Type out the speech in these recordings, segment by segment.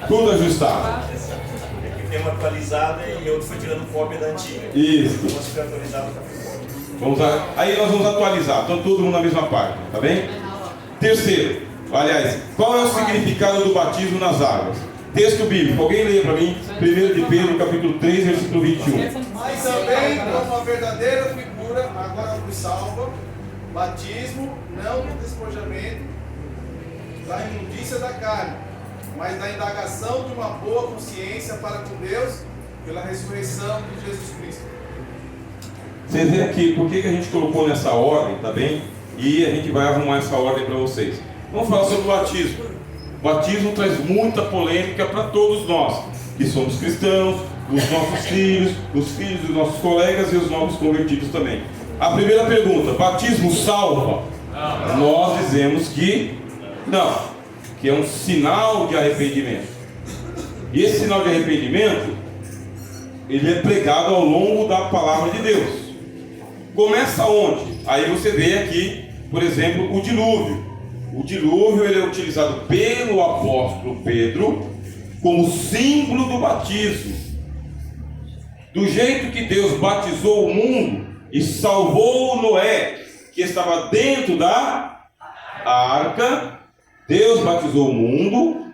Tudo ajustado. Tem uma atualizada e outro foi tirando cópia da antiga. Isso. Uma foi atualizada para fora. Aí nós vamos atualizar. Então todo mundo na mesma página, tá bem? Terceiro, aliás, qual é o significado do batismo nas águas? Texto bíblico. Alguém lê para mim? 1 de Pedro, capítulo 3, versículo 21. Mas também, como uma verdadeira figura, agora nos salva, batismo, não do despojamento, da imundícia da carne, mas da indagação de uma boa consciência para com Deus, pela ressurreição de Jesus Cristo. Vocês veem aqui por que a gente colocou nessa ordem, tá bem? E a gente vai arrumar essa ordem para vocês. Vamos falar sobre o batismo. O batismo traz muita polêmica para todos nós, que somos cristãos, os nossos filhos, os filhos dos nossos colegas e os novos convertidos também. A primeira pergunta: batismo salva? Não. Nós dizemos que não, que é um sinal de arrependimento. E esse sinal de arrependimento, ele é pregado ao longo da palavra de Deus. Começa onde? Aí você vê aqui, por exemplo, o dilúvio. O dilúvio ele é utilizado pelo apóstolo Pedro como símbolo do batismo. Do jeito que Deus batizou o mundo e salvou Noé, que estava dentro da arca, Deus batizou o mundo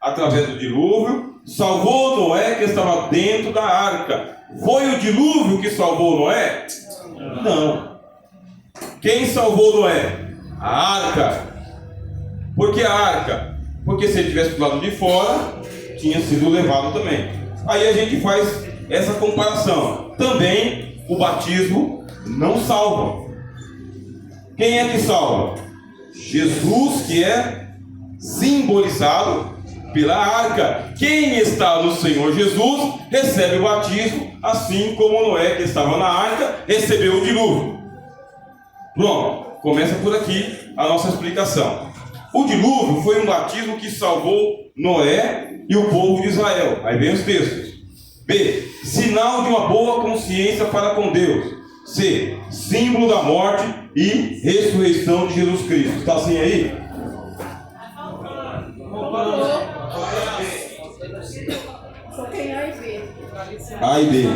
através do dilúvio, salvou Noé, que estava dentro da arca. Foi o dilúvio que salvou Noé? Não. Quem salvou Noé? A arca. Por que a arca? Porque se ele tivesse do lado de fora, tinha sido levado também. Aí a gente faz essa comparação. Também o batismo não salva. Quem é que salva? Jesus, que é simbolizado pela arca. Quem está no Senhor Jesus recebe o batismo, assim como Noé, que estava na arca, recebeu o dilúvio. Pronto. Começa por aqui a nossa explicação. O dilúvio foi um batismo que salvou Noé e o povo de Israel. Aí vem os textos. B. Sinal de uma boa consciência para com Deus. C. Símbolo da morte e ressurreição de Jesus Cristo. Está assim aí? Só tem A e B. A e B.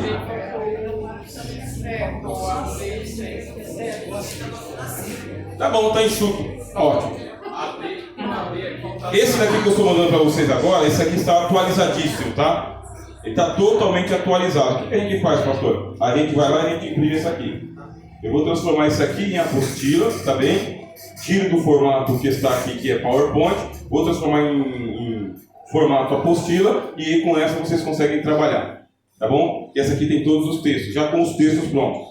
Tá bom, tá enxuto. Ótimo. Esse daqui que eu estou mandando para vocês agora, esse aqui está atualizadíssimo, tá? Ele está totalmente atualizado. O que a gente faz, pastor? A gente vai lá e a gente imprime isso aqui. Eu vou transformar isso aqui em apostila, tá bem? Tiro do formato que está aqui, que é PowerPoint. Vou transformar em formato apostila e com essa vocês conseguem trabalhar. Tá bom? E essa aqui tem todos os textos, já com os textos prontos.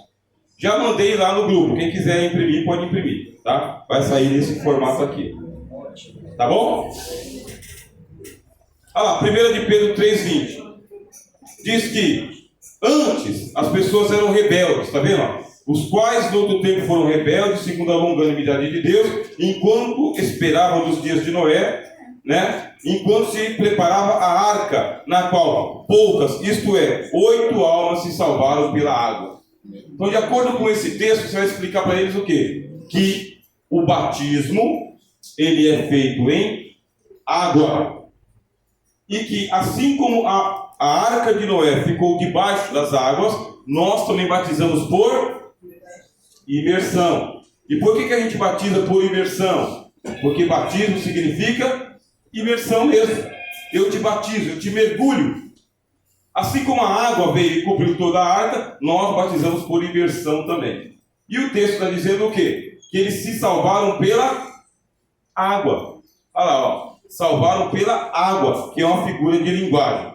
Já mandei lá no grupo. Quem quiser imprimir, pode imprimir, tá? Vai sair nesse formato aqui. Tá bom? Olha lá, 1 de Pedro 3,20. Diz que antes as pessoas eram rebeldes, tá vendo? Os quais no outro tempo foram rebeldes, segundo a longanimidade de Deus, enquanto esperavam dos dias de Noé, né? Enquanto se preparava a arca, na qual poucas, isto é, 8 almas se salvaram pela água. Então, de acordo com esse texto, você vai explicar para eles o quê? Que o batismo, ele é feito em água. E que assim como a arca de Noé ficou debaixo das águas, nós também batizamos por imersão. E por que a gente batiza por imersão? Porque batismo significa imersão mesmo. Eu te batizo, eu te mergulho. Assim como a água veio e cobriu toda a arca, nós batizamos por imersão também. E o texto está dizendo o quê? Que eles se salvaram pela água. Olha lá, ó. Salvaram pela água, que é uma figura de linguagem.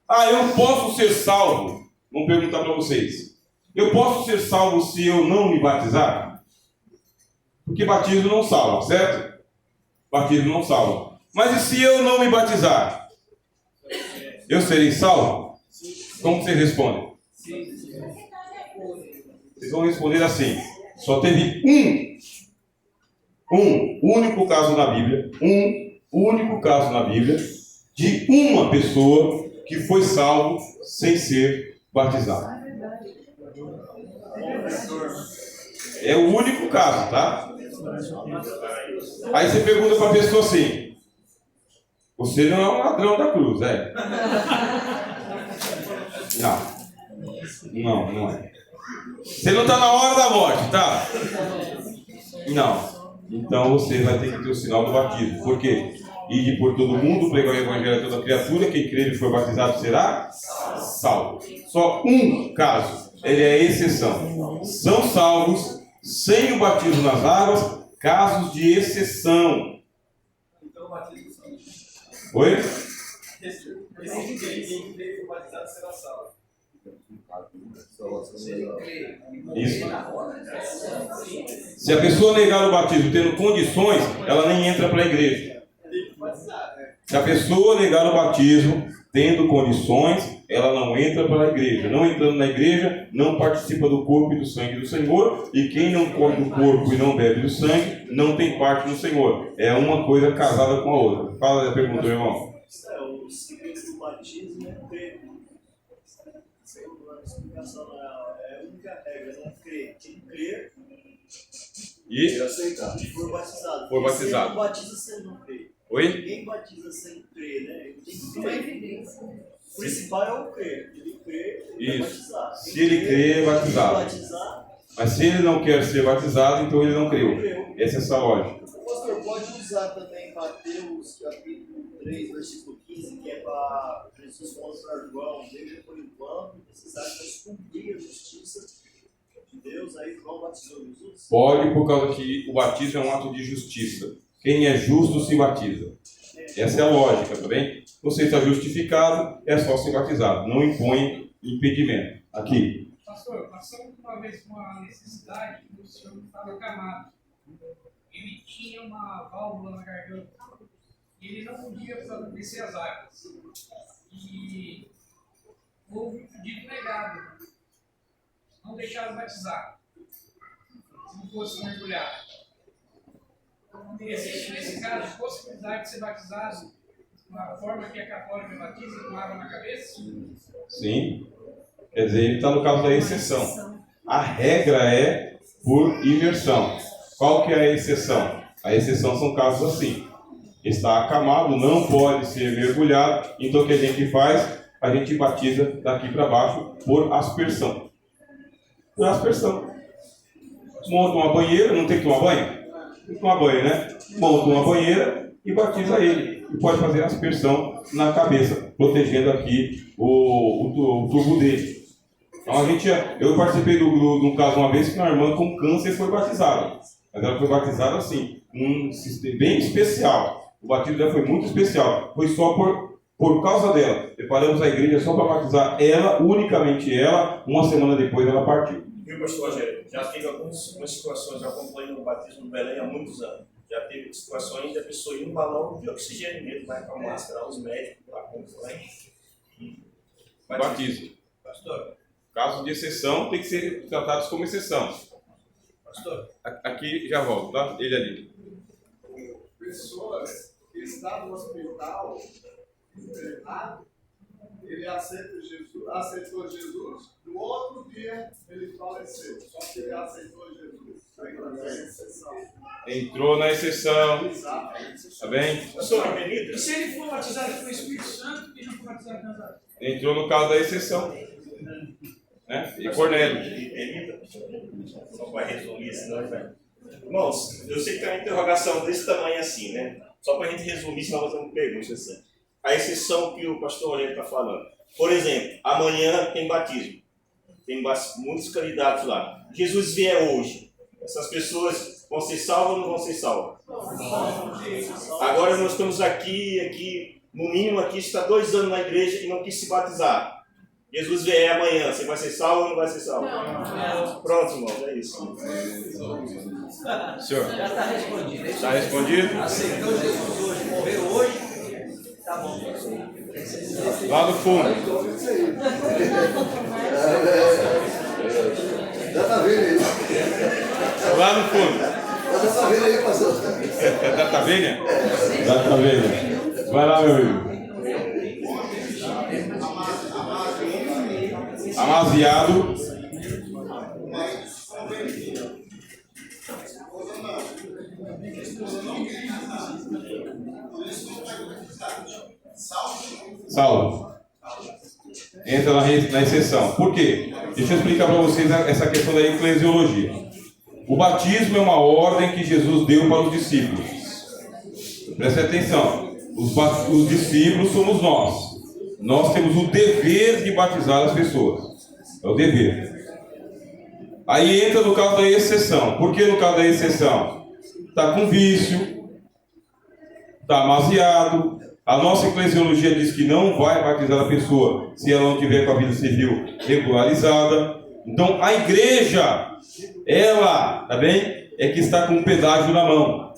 Ah, eu posso ser salvo? Vamos perguntar para vocês. Eu posso ser salvo se eu não me batizar? Porque batismo não salva, certo? Batismo não salva. Mas e se eu não me batizar? Eu serei salvo? Como vocês respondem? Vocês vão responder assim. Só teve um único caso na Bíblia, de uma pessoa que foi salvo sem ser batizado. É o único caso, tá? Aí você pergunta para a pessoa assim: Você não é um ladrão da cruz, é? Não é. Você não está na hora da morte, tá? Não. Então você vai ter que ter o sinal do batismo. Por quê? Ide por todo mundo, pregar o evangelho a toda criatura, quem crer e for batizado será salvo. Só um caso, ele é exceção. São salvos sem o batismo nas águas, casos de exceção. Então o batismo são. Oi? Quem crer e for batizado será salvo. Isso. Se a pessoa negar o batismo tendo condições, ela nem entra para a igreja. Se a pessoa negar o batismo tendo condições, ela não entra para a igreja. Não entrando na igreja, não participa do corpo e do sangue do Senhor. E quem não come do corpo e não bebe do sangue, não tem parte no Senhor. É uma coisa casada com a outra. Fala a pergunta, meu irmão. O segredo do batismo é crer. A explicação é a única regra, né? Crer. Quem crer E aceitar. for batizado. For batizado. Você não batiza sem não crer. Oi? Ninguém batiza sem crer, né? Ele tem que Uma crer. evidência. O principal é o crer. Ele crê, ele vai Isso. batizar. Se ele crer, é batizado. Batizar, Mas se ele não quer ser batizado, então ele não creu. creu. Essa é essa lógica. Pastor, pode usar também Mateus capítulo 3, versículo 15, que é para Jesus falando para João, veja por enquanto, necessário para cumprir a justiça de Deus, aí João batizou Jesus. Pode, por causa que o batismo é um ato de justiça. Quem é justo se batiza. Essa é a lógica, tá bem? Você está justificado, é só ser batizado. Não impõe impedimento. Aqui. Pastor, passamos uma vez com uma necessidade que o senhor estava acamado. Ele tinha uma válvula na garganta e ele não podia descer as águas. E houve um pedido negado. Não deixaram batizar. Se não fosse mergulhar. Existe nesse caso possibilidade de ser batizado de uma forma que a católica batiza com água na cabeça? Sim. Quer dizer, ele está no caso da exceção. A regra é por imersão. Qual que é a exceção? A exceção são casos assim. Está acamado, não pode ser mergulhado. Então o que a gente faz? A gente batiza daqui para baixo por aspersão. Por aspersão. Monta uma banheira, não tem que tomar banho? Tem que tomar banho, né? Monta uma banheira e batiza ele. E pode fazer aspersão na cabeça, protegendo aqui o tubo dele. Então eu participei do caso uma vez que uma irmã com câncer foi batizada. Mas ela foi batizada assim, um sistema bem especial. O batismo dela foi muito especial. Foi só por causa dela. Preparamos a igreja só para batizar ela, unicamente ela. Uma semana depois ela partiu. Viu, pastor Rogério? Já teve algumas situações, eu acompanho no batismo do Belém há muitos anos. Já teve situações de a pessoa ir num balão de oxigênio mesmo, vai com a máscara, os médicos lá acompanham e Batismo. Pastor, Casos de exceção tem que ser tratados como exceção. pastor, Aqui já volto, tá? Ele ali. pessoas que estão no hospital internado, ele aceitou Jesus, no outro dia ele faleceu, só que ele aceitou Jesus. Ainda tem exceção. Entrou na exceção. Exato. Tá bem? pastor Avenida, E se ele for batizado pelo Espírito Santo e não for batizado nas águas? Entrou no caso da exceção. Né? E Cornélio. só para resumir, senão vai. Irmãos, eu sei que tem uma interrogação desse tamanho assim, né? Só para a gente resumir, senão nós vamos perguntar assim. A exceção que o pastor Aurélio está falando. Por exemplo, amanhã tem batismo. Tem muitos candidatos lá. Jesus vier hoje. Essas pessoas vão ser salvas ou não vão ser salvas? Agora nós estamos aqui, no mínimo aqui, está 2 anos na igreja e não quis se batizar. Jesus vier amanhã, você vai ser salvo ou não vai ser salvo? Não. Pronto, irmãos, é isso. Senhor, Já está respondido. está respondido? Aceitou Jesus hoje, morreu hoje, tá bom. Lá no fundo. Já tá vendo aí? Lá no fundo. Já tá vendo aí, pastor? Da Taverna? Da Taverna. Vai lá, meu amigo. Amaziado. Salvo. Entra na exceção. Por quê? Deixa eu explicar para vocês essa questão da eclesiologia. O batismo é uma ordem que Jesus deu para os discípulos. Preste atenção. Os discípulos somos nós. Nós temos o dever de batizar as pessoas. É o dever. Aí entra no caso da exceção. Por que no caso da exceção? Está com vício, está amaziado. A nossa eclesiologia diz que não vai batizar a pessoa se ela não tiver com a vida civil regularizada. Então a igreja, ela, tá bem? É que está com o pedágio na mão.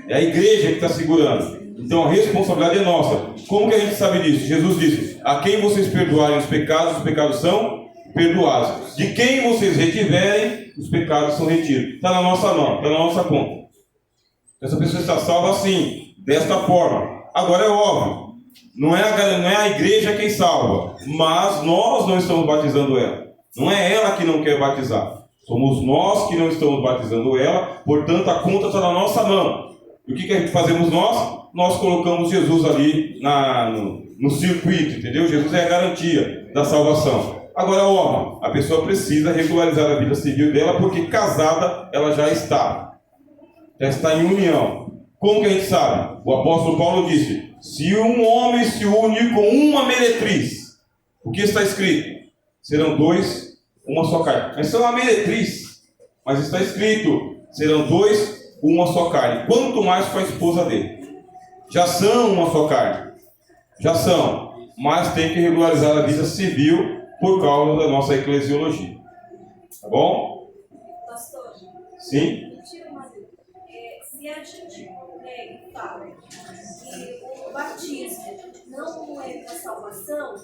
É a igreja que está segurando. Então a responsabilidade é nossa. Como que a gente sabe disso? Jesus disse: a quem vocês perdoarem os pecados são perdoados. De quem vocês retiverem, os pecados são retidos. Está na nossa mão, está na nossa conta. Essa pessoa está salva assim, desta forma. Agora é óbvio, não é a igreja quem salva, mas nós não estamos batizando ela. Não é ela que não quer batizar. Somos nós que não estamos batizando ela, portanto a conta está na nossa mão. E o que a gente fazemos nós? Nós colocamos Jesus ali no circuito, entendeu? Jesus é a garantia da salvação. Agora, óbvio, a pessoa precisa regularizar a vida civil dela, porque casada ela já está em união. Como que a gente sabe? O apóstolo Paulo disse: se um homem se une com uma meretriz, o que está escrito? Serão dois, uma só carne. Mas são uma meretriz, mas está escrito: serão dois, uma só carne. Quanto mais com a esposa dele. Já são uma só carne. Já são. Mas tem que regularizar a vida civil por causa da nossa eclesiologia. Tá bom? Pastor. Sim? Tira uma dúvida. Se a gente fala que o batismo não é para salvação,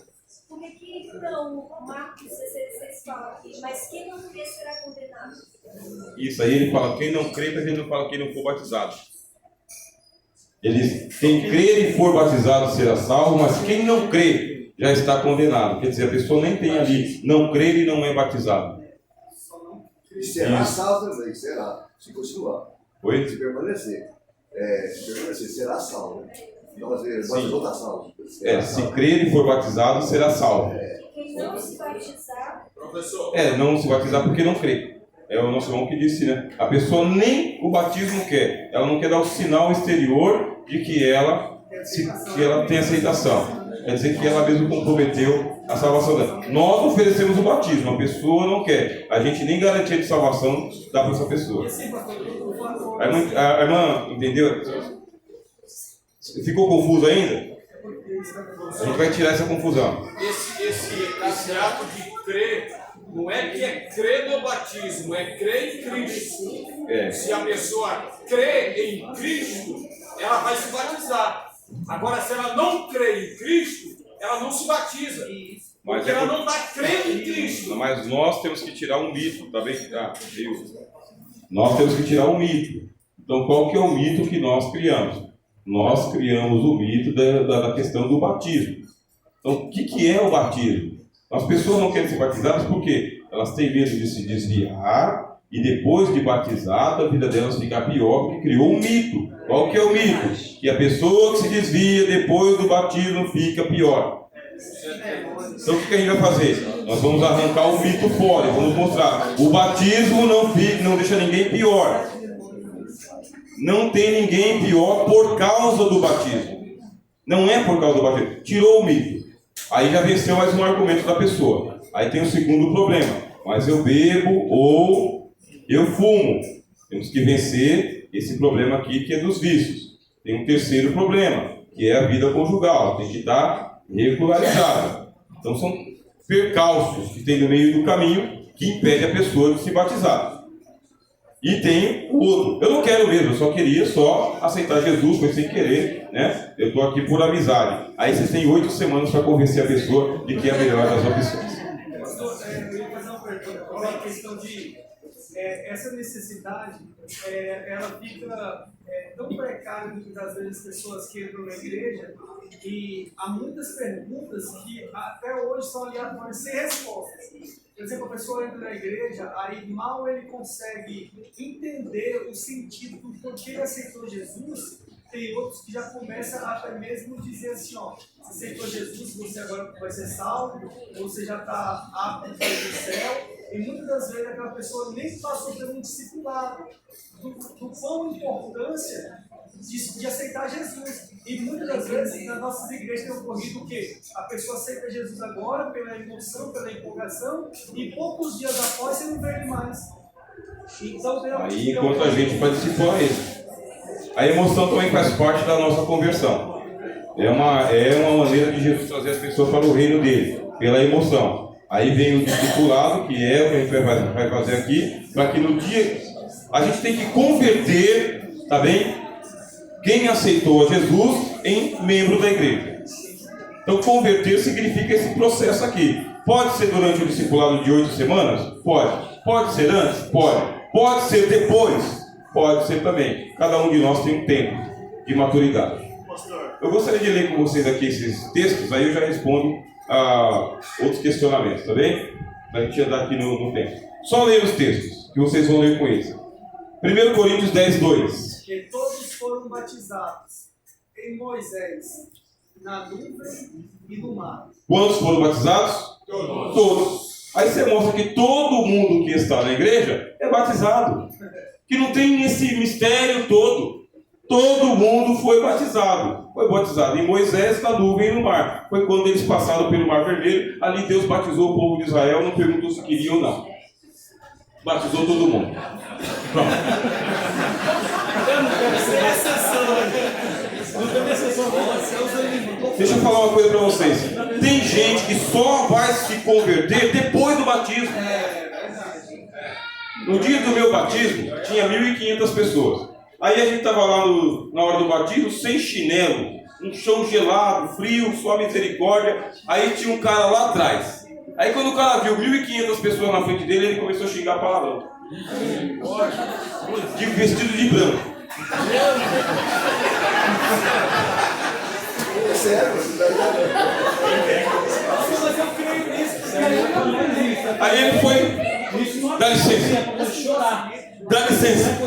por que então Marcos 16 fala aqui, mas quem não crê será condenado? Isso aí ele fala: quem não crê, mas ele não fala quem não for batizado. Ele diz: quem crer e for batizado será salvo, mas quem não crê já está condenado. Quer dizer, a pessoa nem tem ali não crer e não é batizado. Será salvo também, será. Se continuar. Oi? Se permanecer. Será salvo. Então, batizou está salvo. Se crer e for batizado, será salvo. Quem não se batizar... Não se batizar porque não crê. É o nosso irmão que disse, né? A pessoa nem o batismo quer. Ela não quer dar o sinal exterior de que ela tem aceitação. Quer dizer que ela mesmo comprometeu a salvação dela. Nós oferecemos o batismo, a pessoa não quer. A gente nem garantia de salvação dá para essa pessoa. A irmã entendeu? Ficou confuso ainda? A gente vai tirar essa confusão. Esse ato de crer, não é que é crer no batismo, é crer em Cristo. Se a pessoa crê em Cristo, ela vai se batizar. Agora, se ela não crê em Cristo, ela não se batiza. Porque ela não está crendo em Cristo. Mas nós temos que tirar um mito, tá bem? Nós temos que tirar um mito. Então, qual que é o mito que nós criamos? Nós criamos o mito da questão do batismo. Então, o que é o batismo? As pessoas não querem ser batizadas porque elas têm medo de se desviar e depois de batizada a vida delas fica pior, porque criou um mito. Qual que é o mito? Que a pessoa que se desvia depois do batismo fica pior. Então o que a gente vai fazer? Nós vamos arrancar o mito fora e vamos mostrar: o batismo não deixa ninguém pior. Não tem ninguém pior por causa do batismo. Não é por causa do batismo. Tirou o mito. Aí já venceu mais um argumento da pessoa. Aí tem o segundo problema: mas eu bebo ou eu fumo. Temos que vencer esse problema aqui, que é dos vícios. Tem um terceiro problema, que é a vida conjugal. Tem que estar regularizada. Então são percalços que tem no meio do caminho que impede a pessoa de se batizar. E tem o outro: eu não quero mesmo, eu só queria aceitar Jesus, foi sem querer, né? Eu estou aqui por amizade. Aí vocês têm 8 semanas para convencer a pessoa de que é a melhor das opções. Pastor, eu ia fazer uma pergunta. Qual é a questão de essa necessidade? Ela fica tão precária muitas das vezes as pessoas que entram na igreja, e há muitas perguntas que até hoje são aleatórias, sem respostas. Por exemplo, a pessoa entra na igreja, aí mal ele consegue entender o sentido do porquê ele aceitou Jesus, tem outros que já começam até mesmo dizer assim, ó, você aceitou Jesus, você agora vai ser salvo, ou você já está apto para ir para o céu. E muitas das vezes aquela pessoa nem passou por um discipulado do quão importância de aceitar Jesus. E muitas das vezes nas nossas igrejas tem ocorrido o quê? A pessoa aceita Jesus agora pela emoção, pela empolgação, e poucos dias após você não vê ele mais. Então, aí enquanto a gente faz discipular ele. A emoção também faz parte da nossa conversão. É uma maneira de Jesus trazer as pessoas para o reino dele, pela emoção. Aí vem o discipulado, que é o que a gente vai fazer aqui, para que no dia a gente tem que converter, tá bem? Quem aceitou a Jesus em membro da igreja. Então converter significa esse processo aqui. Pode ser durante o discipulado de 8 semanas? Pode. Pode ser antes? Pode. Pode ser depois? Pode ser também. Cada um de nós tem um tempo de maturidade. Eu gostaria de ler com vocês aqui esses textos, aí eu já respondo a outros questionamentos, tá bem? Para a gente andar aqui no tempo. Só ler os textos, que vocês vão ler com eles. 1 Coríntios 10, 2. Que todos foram batizados em Moisés, na nuvem e no mar. Quantos foram batizados? Todos. Aí você mostra que todo mundo que está na igreja é batizado. Que não tem esse mistério todo. Todo mundo foi batizado. Foi batizado em Moisés, na nuvem e no mar. Foi quando eles passaram pelo Mar Vermelho. Ali Deus batizou o povo de Israel. Não perguntou se queria ou não. Batizou todo mundo. Pronto. Eu não quero ser exceção. Não tem exceção. Deixa eu falar uma coisa para vocês. Tem gente que só vai se converter depois do batismo. No dia do meu batismo, tinha 1.500 pessoas. Aí a gente estava lá na hora do batismo, sem chinelo, um chão gelado, frio, só misericórdia. Aí tinha um cara lá atrás. Aí quando o cara viu 1.500 pessoas na frente dele, ele começou a xingar palavrão. De vestido de branco. Sério? Aí ele foi, dá licença. Dá licença.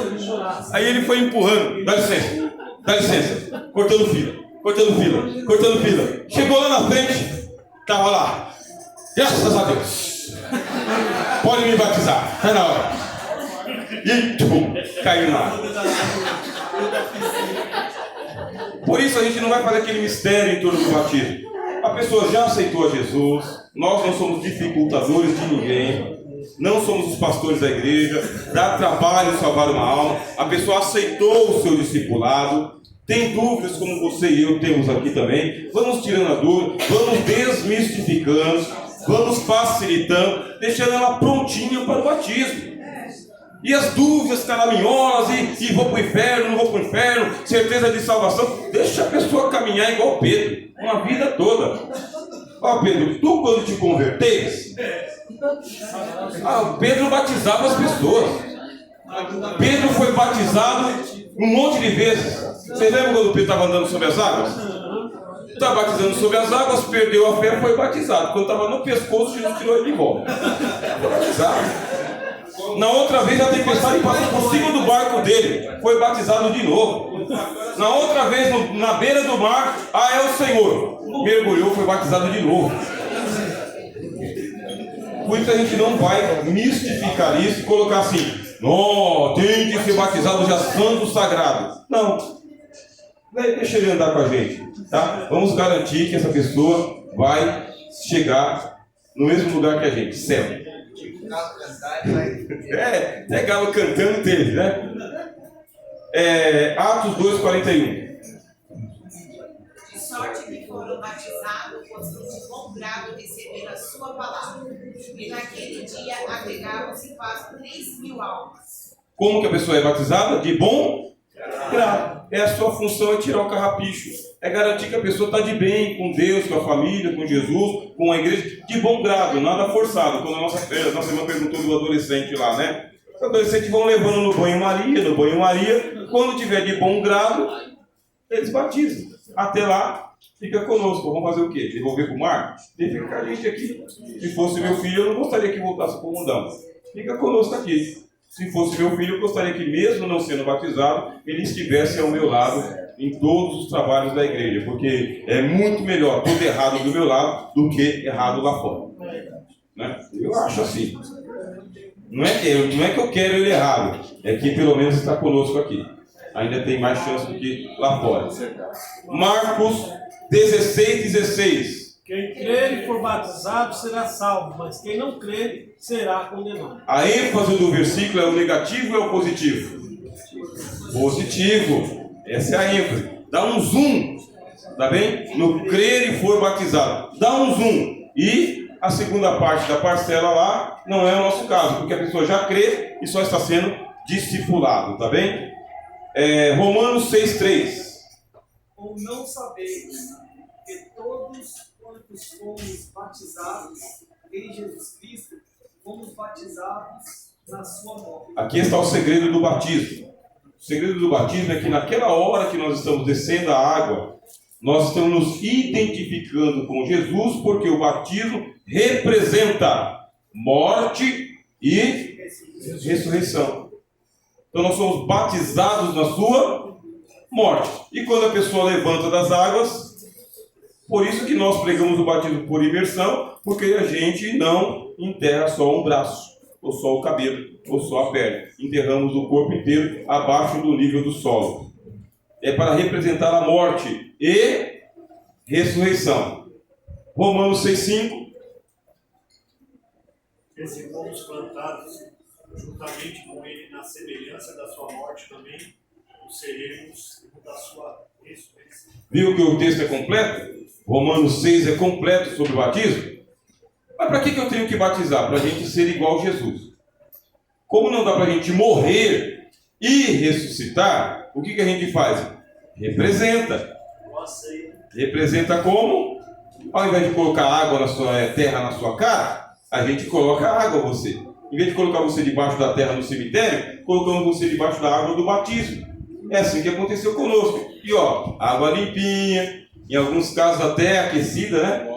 Aí ele foi empurrando. Dá licença. Dá licença. Cortando fila. Cortando fila. Cortando fila. Chegou lá na frente. Estava lá. Graças a Deus. Pode me batizar. Está na hora. E tum, caiu lá. Por isso a gente não vai fazer aquele mistério em torno do batismo. A pessoa já aceitou a Jesus. Nós não somos dificultadores de ninguém. Não somos os pastores da igreja, dá trabalho salvar uma alma. A pessoa aceitou o seu discipulado, tem dúvidas como você e eu temos aqui também. Vamos tirando a dúvida, vamos desmistificando, vamos facilitando, deixando ela prontinha para o batismo. E as dúvidas caraminhosas, e vou para o inferno, não vou para o inferno, certeza de salvação, deixa a pessoa caminhar igual Pedro, uma vida toda. Ó Pedro, tu quando te converteste, Pedro batizava as pessoas. Pedro foi batizado um monte de vezes. Vocês lembram quando Pedro estava andando sobre as águas? Estava batizando sobre as águas, perdeu a fé, foi batizado. Quando estava no pescoço, Jesus tirou ele de volta. Foi batizado. Na outra vez a tempestade passou por cima do barco dele, foi batizado de novo. Na outra vez, na beira do mar, é o Senhor. Mergulhou, foi batizado de novo. Por isso a gente não vai mistificar isso e colocar assim, não, tem que ser batizado já santo sagrado. Não. Deixa ele andar com a gente. Tá? Vamos garantir que essa pessoa vai chegar no mesmo lugar que a gente, céu. Até galo cantando teve, né? Atos 2:41. De sorte que foram batizados, possam de bom grado receber a sua palavra. E naquele dia agregaram-se quase 3.000 almas. Como que a pessoa é batizada? De bom grado. A sua função é tirar o carrapicho. É garantir que a pessoa está de bem com Deus, com a família, com Jesus, com a igreja, de bom grado, nada forçado. Quando a nossa irmã perguntou do adolescente lá, né? Os adolescentes vão levando no banho-maria. Quando tiver de bom grado, eles batizam. Até lá, fica conosco. Vamos fazer o quê? Devolver para o mar? Deixa ficar a gente aqui. Se fosse meu filho, eu não gostaria que voltasse para o mundão. Fica conosco aqui. Se fosse meu filho, eu gostaria que, mesmo não sendo batizado, ele estivesse ao meu lado em todos os trabalhos da igreja, porque é muito melhor todo errado do meu lado do que errado lá fora. Né? Eu acho assim. Não é que eu quero ele errado, é que pelo menos está conosco aqui. Ainda tem mais chance do que lá fora. Marcos 16:16. Quem crer e for batizado será salvo, mas quem não crer será condenado. A ênfase do versículo é o negativo ou é o positivo? Positivo. Essa é a ênfase. Dá um zoom, tá bem? No crer e for batizado. Dá um zoom. E a segunda parte da parcela lá não é o nosso caso, porque a pessoa já crê e só está sendo discipulado, tá bem? Romanos 6:3. Ou não sabeis que todos quantos fomos batizados em Jesus Cristo, fomos batizados na sua morte. Aqui está o segredo do batismo. O segredo do batismo é que naquela hora que nós estamos descendo a água, nós estamos nos identificando com Jesus, porque o batismo representa morte e ressurreição. Então nós somos batizados na sua morte. E quando a pessoa levanta das águas, por isso que nós pregamos o batismo por imersão, porque a gente não enterra só um braço, ou só o cabelo, ou só a perna. Enterramos o corpo inteiro abaixo do nível do solo. É para representar a morte e ressurreição. Romanos 6:5. Se fomos plantados juntamente com ele na semelhança da sua morte, também o seremos da sua ressurreição. Viu que o texto é completo? Romanos 6 é completo sobre o batismo. Mas para que eu tenho que batizar? Para a gente ser igual a Jesus. Como não dá para a gente morrer e ressuscitar, o que a gente faz? Representa. Representa como? Ao invés de colocar água na sua terra na sua cara, a gente coloca água em você. Em vez de colocar você debaixo da terra no cemitério, colocamos você debaixo da água do batismo. É assim que aconteceu conosco. E ó, água limpinha, em alguns casos até aquecida, né?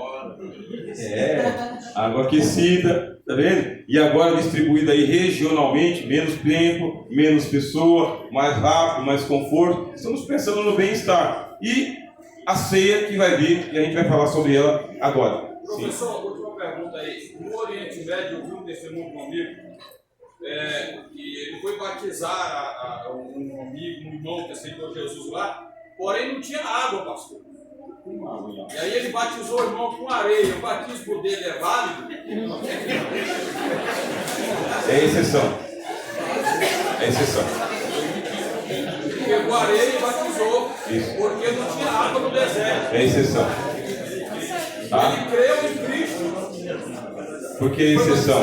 Água aquecida, tá vendo? E agora distribuída aí regionalmente, menos tempo, menos pessoa, mais rápido, mais conforto. Estamos pensando no bem-estar. E a ceia que vai vir, e a gente vai falar sobre ela agora. Professor, última pergunta aí. No Oriente Médio, eu vi um testemunho de um amigo, e ele foi batizar um amigo, um irmão que aceitou Jesus lá, porém não tinha água, pastor. E aí ele batizou o irmão com areia. O batismo dele é válido? É exceção. É exceção. Pegou areia e batizou. Isso. Porque não tinha água no deserto. É exceção. Tá? Ele creu em Cristo. Porque é exceção.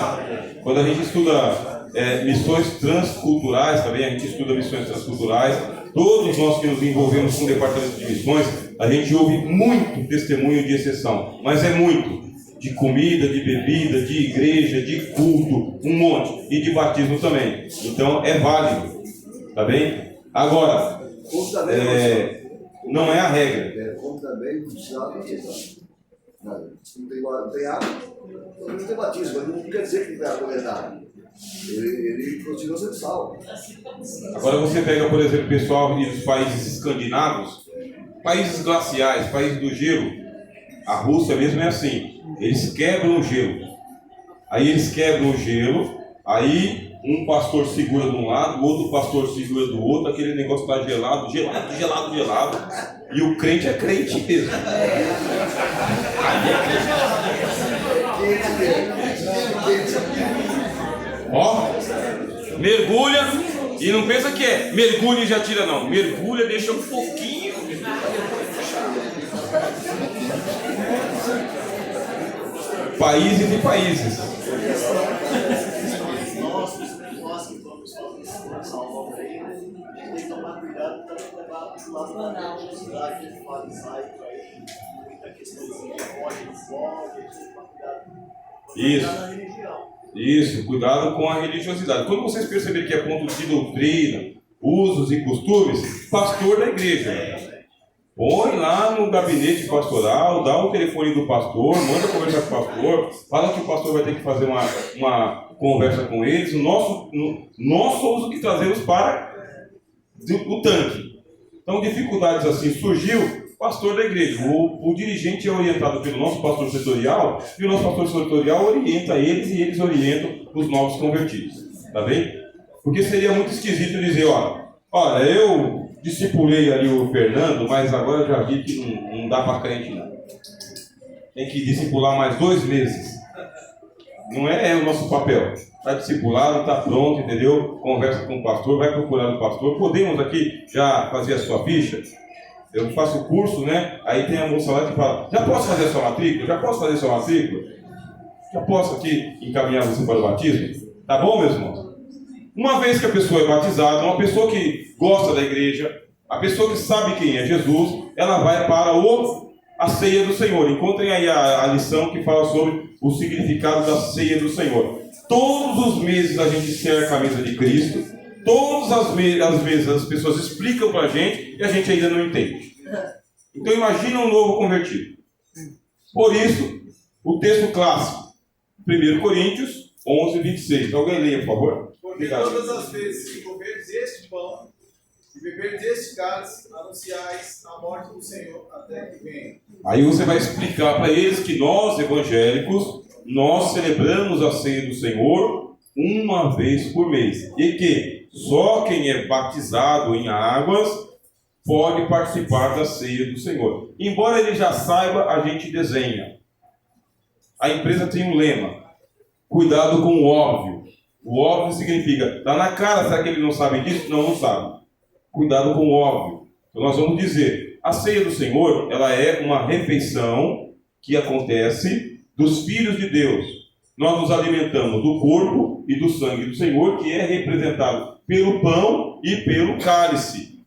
Quando a gente estuda missões transculturais, também a gente estuda missões transculturais. Todos nós que nos envolvemos com o departamento de missões, a gente ouve muito testemunho de exceção, mas é muito. De comida, de bebida, de igreja, de culto, um monte. E de batismo também. Então é válido. Tá bem? Agora, não é a regra. Como também não precisava batizar. Não tem água, não tem batismo, mas não quer dizer que vai condenar. Ele continua sendo salvo. Agora você pega, por exemplo, o pessoal dos países escandinavos, países glaciais, países do gelo. A Rússia mesmo é assim. Eles quebram o gelo. Aí eles quebram o gelo, aí um pastor segura de um lado, o outro pastor segura do outro, aquele negócio está gelado, gelado, gelado, gelado. E o crente é crente mesmo. Ó, mergulha e não pensa que mergulha e já tira não. Mergulha, deixa um pouquinho. Países e países. Nós que vamos salvar o reino, a gente tem que tomar cuidado para não levar para o lado da religiosidade, de farisaico aí, muita questãozinha de pode, não pode, a gente tem que tomar cuidado. Isso, cuidado com a religiosidade. Quando vocês perceberem que é ponto de doutrina, usos e costumes, pastor da igreja. Põe lá no gabinete pastoral, dá o telefone do pastor, manda conversar com o pastor, fala que o pastor vai ter que fazer uma conversa com eles. Nós somos o que trazemos para o tanque. Então, dificuldades assim surgiu, pastor da igreja. O dirigente é orientado pelo nosso pastor setorial, e o nosso pastor setorial orienta eles e eles orientam os novos convertidos. Tá bem? Porque seria muito esquisito dizer, olha, eu discipulei ali o Fernando, mas agora eu já vi que não dá para crente não. Tem que discipular mais 2 meses. Não é o nosso papel. Está discipulado, está pronto, entendeu? Conversa com o pastor, vai procurar o pastor. Podemos aqui já fazer a sua ficha? Eu faço o curso, né? Aí tem a moça lá que fala, já posso fazer a sua matrícula? Já posso fazer a sua matrícula? Já posso aqui encaminhar você para o batismo? Tá bom, meus irmãos? Uma vez que a pessoa é batizada, uma pessoa que gosta da igreja, a pessoa que sabe quem é Jesus, ela vai para a ceia do Senhor. Encontrem aí a lição que fala sobre o significado da ceia do Senhor. Todos os meses a gente cerca a mesa de Cristo. Todas as vezes as pessoas explicam para a gente e a gente ainda não entende. Então imagina um novo convertido. Por isso, o texto clássico, 1 Coríntios 11, 26. Alguém leia, por favor? Porque todas as vezes que comerdes este pão e beberdes este cálice, anunciais a morte do Senhor até que venha. Aí você vai explicar para eles que nós, evangélicos, nós celebramos a ceia do Senhor uma vez por mês. E que só quem é batizado em águas pode participar da ceia do Senhor. Embora ele já saiba, a gente desenha. A empresa tem um lema: cuidado com o óbvio. O óbvio significa, está na cara, será que ele não sabe disso? Não sabe. Cuidado com o óbvio. Então nós vamos dizer, a ceia do Senhor, ela é uma refeição que acontece dos filhos de Deus. Nós nos alimentamos do corpo e do sangue do Senhor, que é representado pelo pão e pelo cálice.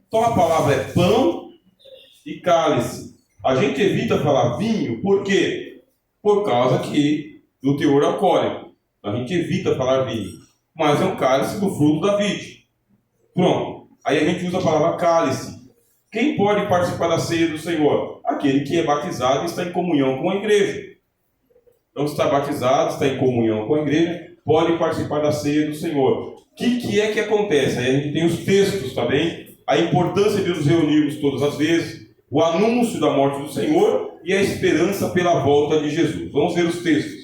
Então a palavra é pão e cálice. A gente evita falar vinho, por quê? Por causa do teor alcoólico. A gente evita falar vinho. Mas é um cálice do fruto da vide. Pronto. Aí a gente usa a palavra cálice. Quem pode participar da ceia do Senhor? Aquele que é batizado e está em comunhão com a igreja. Então, se está batizado, está em comunhão com a igreja, pode participar da ceia do Senhor. O que é que acontece? Aí a gente tem os textos, tá bem? A importância de nos reunirmos todas as vezes, o anúncio da morte do Senhor e a esperança pela volta de Jesus. Vamos ver os textos.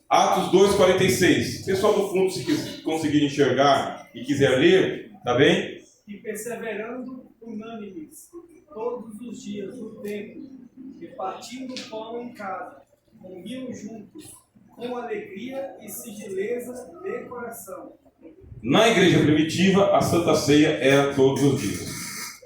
Atos 2,46. Pessoal do fundo, se conseguir enxergar e quiser ler, tá bem? E perseverando unânimes todos os dias no templo, e partindo o pão em casa, comiam juntos, com alegria e sigileza de coração. Na igreja primitiva, a Santa Ceia era todos os dias.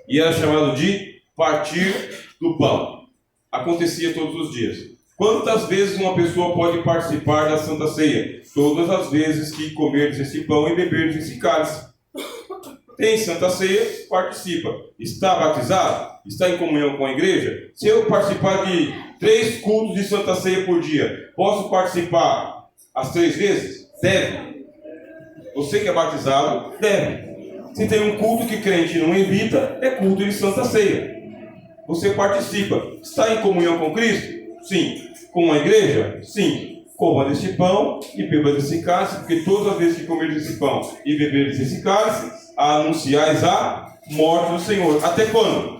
E era chamado de partir do pão. Acontecia todos os dias. Quantas vezes uma pessoa pode participar da Santa Ceia? Todas as vezes que comerdes esse pão e beberdes esse cálice. Tem Santa Ceia, participa. Está batizado? Está em comunhão com a igreja? Se eu participar de 3 cultos de Santa Ceia por dia, posso participar as 3 vezes? Deve. Você que é batizado, deve. Se tem um culto que crente não evita, é culto de Santa Ceia. Você participa. Está em comunhão com Cristo? Sim. Com a igreja? Sim. Coma deste pão e beba desse cálice, porque todas as vezes que comer desse pão e beber desse cálice, anunciais a morte do Senhor. Até quando?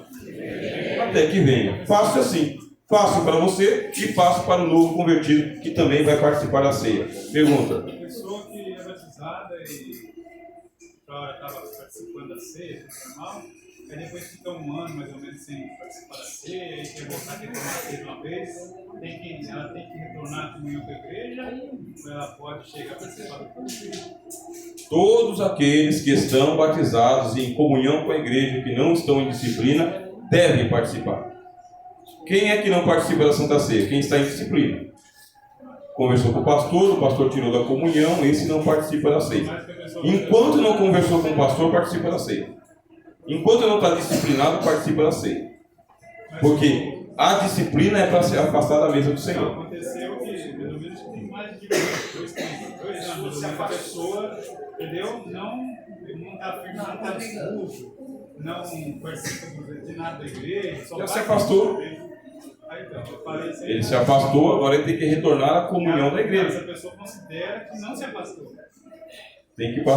Até que venha. Faço assim. Faço para você e faço para o novo convertido, que também vai participar da ceia. Pergunta. A pessoa que é batizada e estava participando da ceia, normal, aí depois fica um ano mais ou menos sem participar da ceia, e quer voltar a retornar a ceia uma vez, ela tem que retornar à comunhão com a igreja, ou ela pode chegar a participar do culto? Todos aqueles que estão batizados em comunhão com a igreja, que não estão em disciplina, devem participar. Quem é que não participa da Santa Ceia? Quem está em disciplina. Conversou com o pastor tirou da comunhão, esse não participa da ceia. Enquanto não conversou com o pastor, participa da ceia. Enquanto não está disciplinado, participa da ceia. Porque a disciplina é para se afastar da mesa do Senhor. Aconteceu que, pelo menos, tem mais de 2 anos, a pessoa, entendeu? Não está firme, não está expulso, não participa de nada da igreja. Já se afastou. Ele se afastou, agora ele tem que retornar à comunhão da igreja. Essa pessoa considera que não se afastou.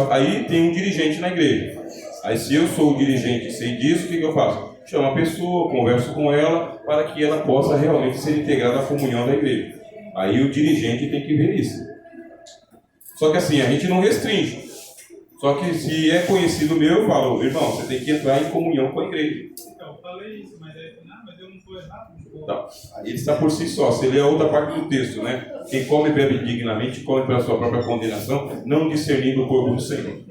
Aí tem um dirigente na igreja. Aí se eu sou o dirigente e sei disso, o que eu faço? Chamo a pessoa, converso com ela, para que ela possa realmente ser integrada à comunhão da igreja. Aí o dirigente tem que ver isso. Só que assim, a gente não restringe. Só que se é conhecido meu, eu falo, irmão, você tem que entrar em comunhão com a igreja. Então, eu falei isso, mas eu não estou errado. Então, aí ele está por si só. Você lê a outra parte do texto, né? Quem come e bebe dignamente, come pela sua própria condenação, não discernindo o corpo do Senhor.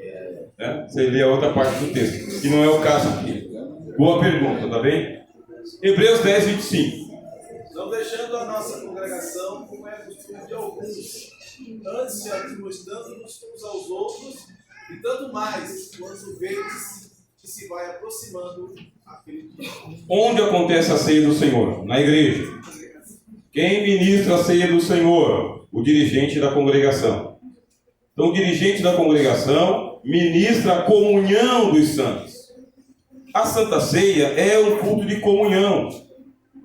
Né? Você lê a outra parte do texto, que não é o caso aqui. Boa pergunta, tá bem? Hebreus 10, 25. Não deixando a nossa congregação, como é costume de alguns, antes se admoestando-nos uns aos outros, e tanto mais, quando vedes que se vai aproximando aquele dia. Onde acontece a ceia do Senhor? Na igreja. Quem ministra a ceia do Senhor? O dirigente da congregação. Então, o dirigente da congregação ministra a comunhão dos santos. A Santa Ceia é um culto de comunhão.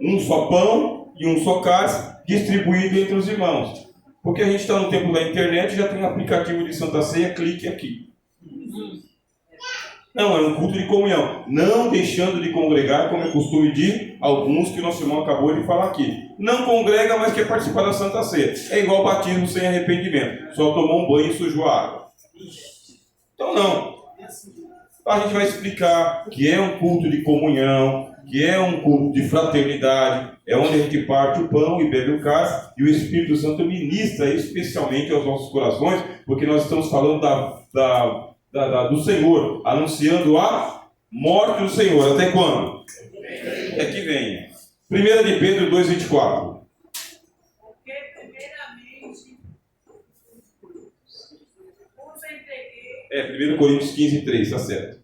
Um só pão e um só cálice distribuído entre os irmãos. Porque a gente está no tempo da internet e já tem um aplicativo de Santa Ceia, clique aqui. Não, é um culto de comunhão. Não deixando de congregar, como é costume de alguns que nosso irmão acabou de falar aqui. Não congrega, mas quer participar da Santa Ceia. É igual batismo sem arrependimento. Só tomou um banho e sujou a água. Então não. A gente vai explicar que é um culto de comunhão, que é um culto de fraternidade, é onde a gente parte o pão e bebe o cálice, e o Espírito Santo ministra especialmente aos nossos corações, porque nós estamos falando do Senhor, anunciando a morte do Senhor. Até quando? É que venha. 1 de Pedro 2,24. Porque primeiramente vos entreguei. 1 Coríntios 15, 3, está certo.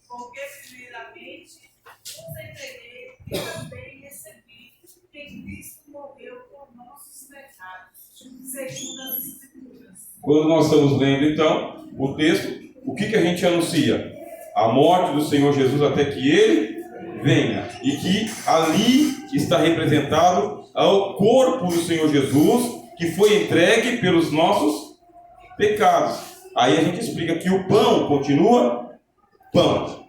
Porque primeiramente vos entreguei e também recebi que Cristo morreu por nossos pecados, segundo as Escrituras. Quando nós estamos lendo, então, o texto, o que a gente anuncia? A morte do Senhor Jesus até que Ele venha. E que ali está representado o corpo do Senhor Jesus, que foi entregue pelos nossos pecados. Aí a gente explica que o pão continua pão,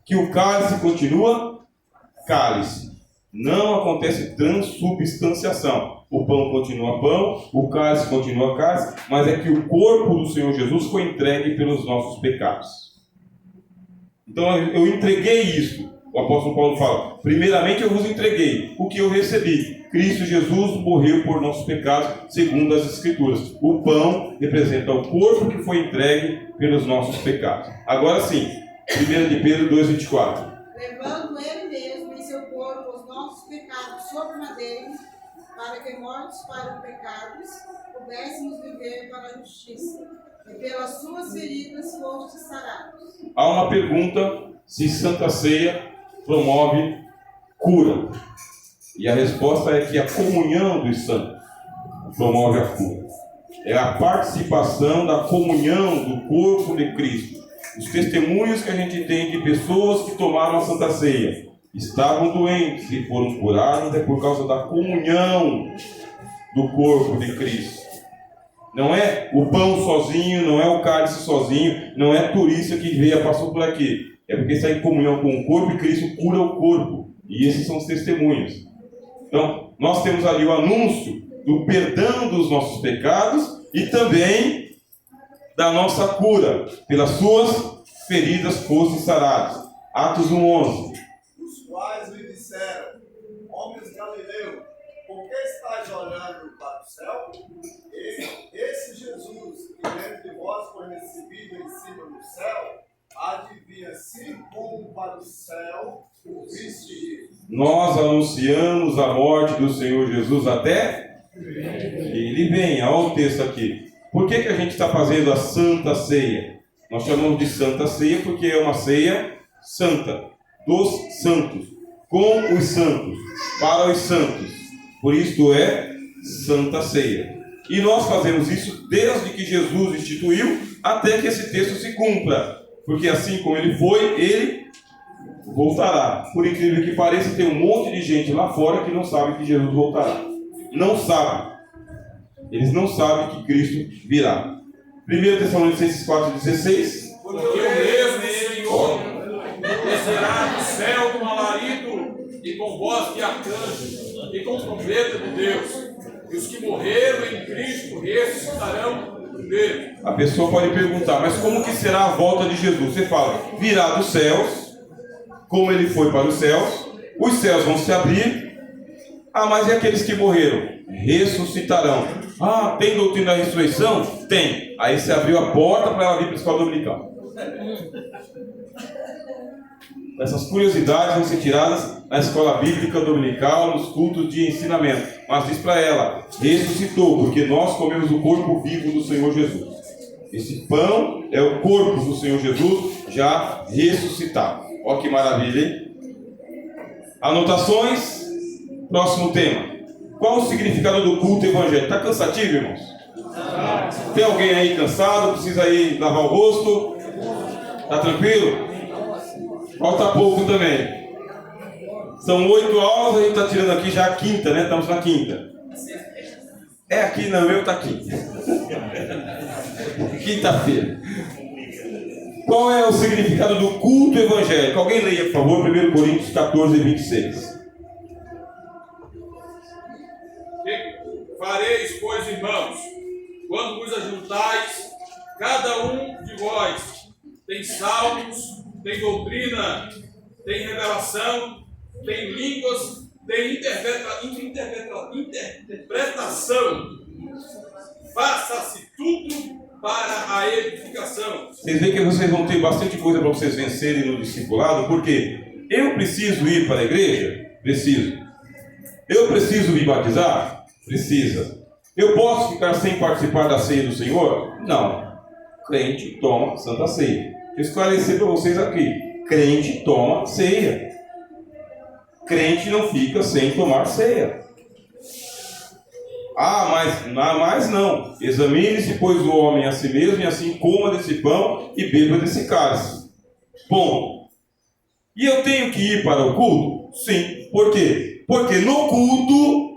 que o cálice continua cálice. Não acontece transubstanciação. O pão continua pão, o cálice continua cálice, mas é que o corpo do Senhor Jesus foi entregue pelos nossos pecados. Então eu entreguei isso. O apóstolo Paulo fala, primeiramente eu vos entreguei o que eu recebi. Cristo Jesus morreu por nossos pecados, segundo as Escrituras. O pão representa o corpo que foi entregue pelos nossos pecados. Agora sim, 1 de Pedro 2,24. Levando ele mesmo em seu corpo os nossos pecados sobre o madeiro, para que mortos para os pecados, pudéssemos viver para a justiça. E pelas suas feridas fostes sarados. Há uma pergunta se Santa Ceia promove cura. E a resposta é que a comunhão dos santos promove a cura. É a participação da comunhão do corpo de Cristo. Os testemunhos que a gente tem de pessoas que tomaram a Santa Ceia, estavam doentes e foram curados, é por causa da comunhão do corpo de Cristo. Não é o pão sozinho, não é o cálice sozinho, não é turista que veio e passou por aqui. É porque está em comunhão com o corpo e Cristo cura o corpo. E esses são os testemunhos. Então, nós temos ali o anúncio do perdão dos nossos pecados e também da nossa cura. Pelas suas feridas foste sarados. Atos 1:11. Os quais lhe disseram, homens galileus, por que estáis olhando para o céu? Esse Jesus, que dentro de vós foi recebido em cima do céu, adivinha assim como para o céu o viste ir. Nós anunciamos a morte do Senhor Jesus até Ele venha. Olha o texto aqui. Por que a gente está fazendo a Santa Ceia? Nós chamamos de Santa Ceia porque é uma ceia santa, dos santos, com os santos, para os santos. Por isso é Santa Ceia. E nós fazemos isso desde que Jesus instituiu até que esse texto se cumpra. Porque assim como ele foi, ele voltará. Por incrível que pareça, tem um monte de gente lá fora que não sabe que Jesus voltará. Não sabe. Eles não sabem que Cristo virá. 1 Tessalonicenses 4,16. Porque o mesmo que arcanjos e com trombeta de Deus. E os que morreram em Cristo ressuscitarão primeiro. A pessoa pode perguntar, mas como que será a volta de Jesus? Você fala, virá dos céus, como ele foi para os céus vão se abrir. Ah, mas e aqueles que morreram? Ressuscitarão. Ah, tem doutrina da ressurreição? Tem. Aí você abriu a porta para ela vir para a escola dominical. Essas curiosidades vão ser tiradas na escola bíblica dominical, nos cultos de ensinamento. Mas diz para ela, ressuscitou, porque nós comemos o corpo vivo do Senhor Jesus. Esse pão é o corpo do Senhor Jesus já ressuscitado. Olha que maravilha, hein? Anotações, próximo tema. Qual o significado do culto evangélico? Está cansativo, irmãos? Tem alguém aí cansado? Precisa ir lavar o rosto? Está tranquilo? Falta pouco também. São 8 aulas, a gente está tirando aqui já a quinta, né? Estamos na quinta. É aqui, não, eu está aqui. Quinta-feira. Qual é o significado do culto evangélico? Alguém leia, por favor, 1 Coríntios 14, 26. Fareis, pois, irmãos, quando vos ajuntais, cada um de vós tem salmos, tem doutrina, tem revelação, tem línguas, tem interpretação. Faça-se tudo para a edificação. Vocês veem que vocês vão ter bastante coisa para vocês vencerem no discipulado, porque eu preciso ir para a igreja? Preciso. Eu preciso me batizar? Precisa. Eu posso ficar sem participar da ceia do Senhor? Não. Crente toma Santa Ceia. Vou esclarecer para vocês aqui. Crente toma ceia. Crente não fica sem tomar ceia. Mas não. Examine-se, pois, o homem a si mesmo, e assim coma desse pão e beba desse cálice. Bom. E eu tenho que ir para o culto? Sim. Por quê? Porque no culto,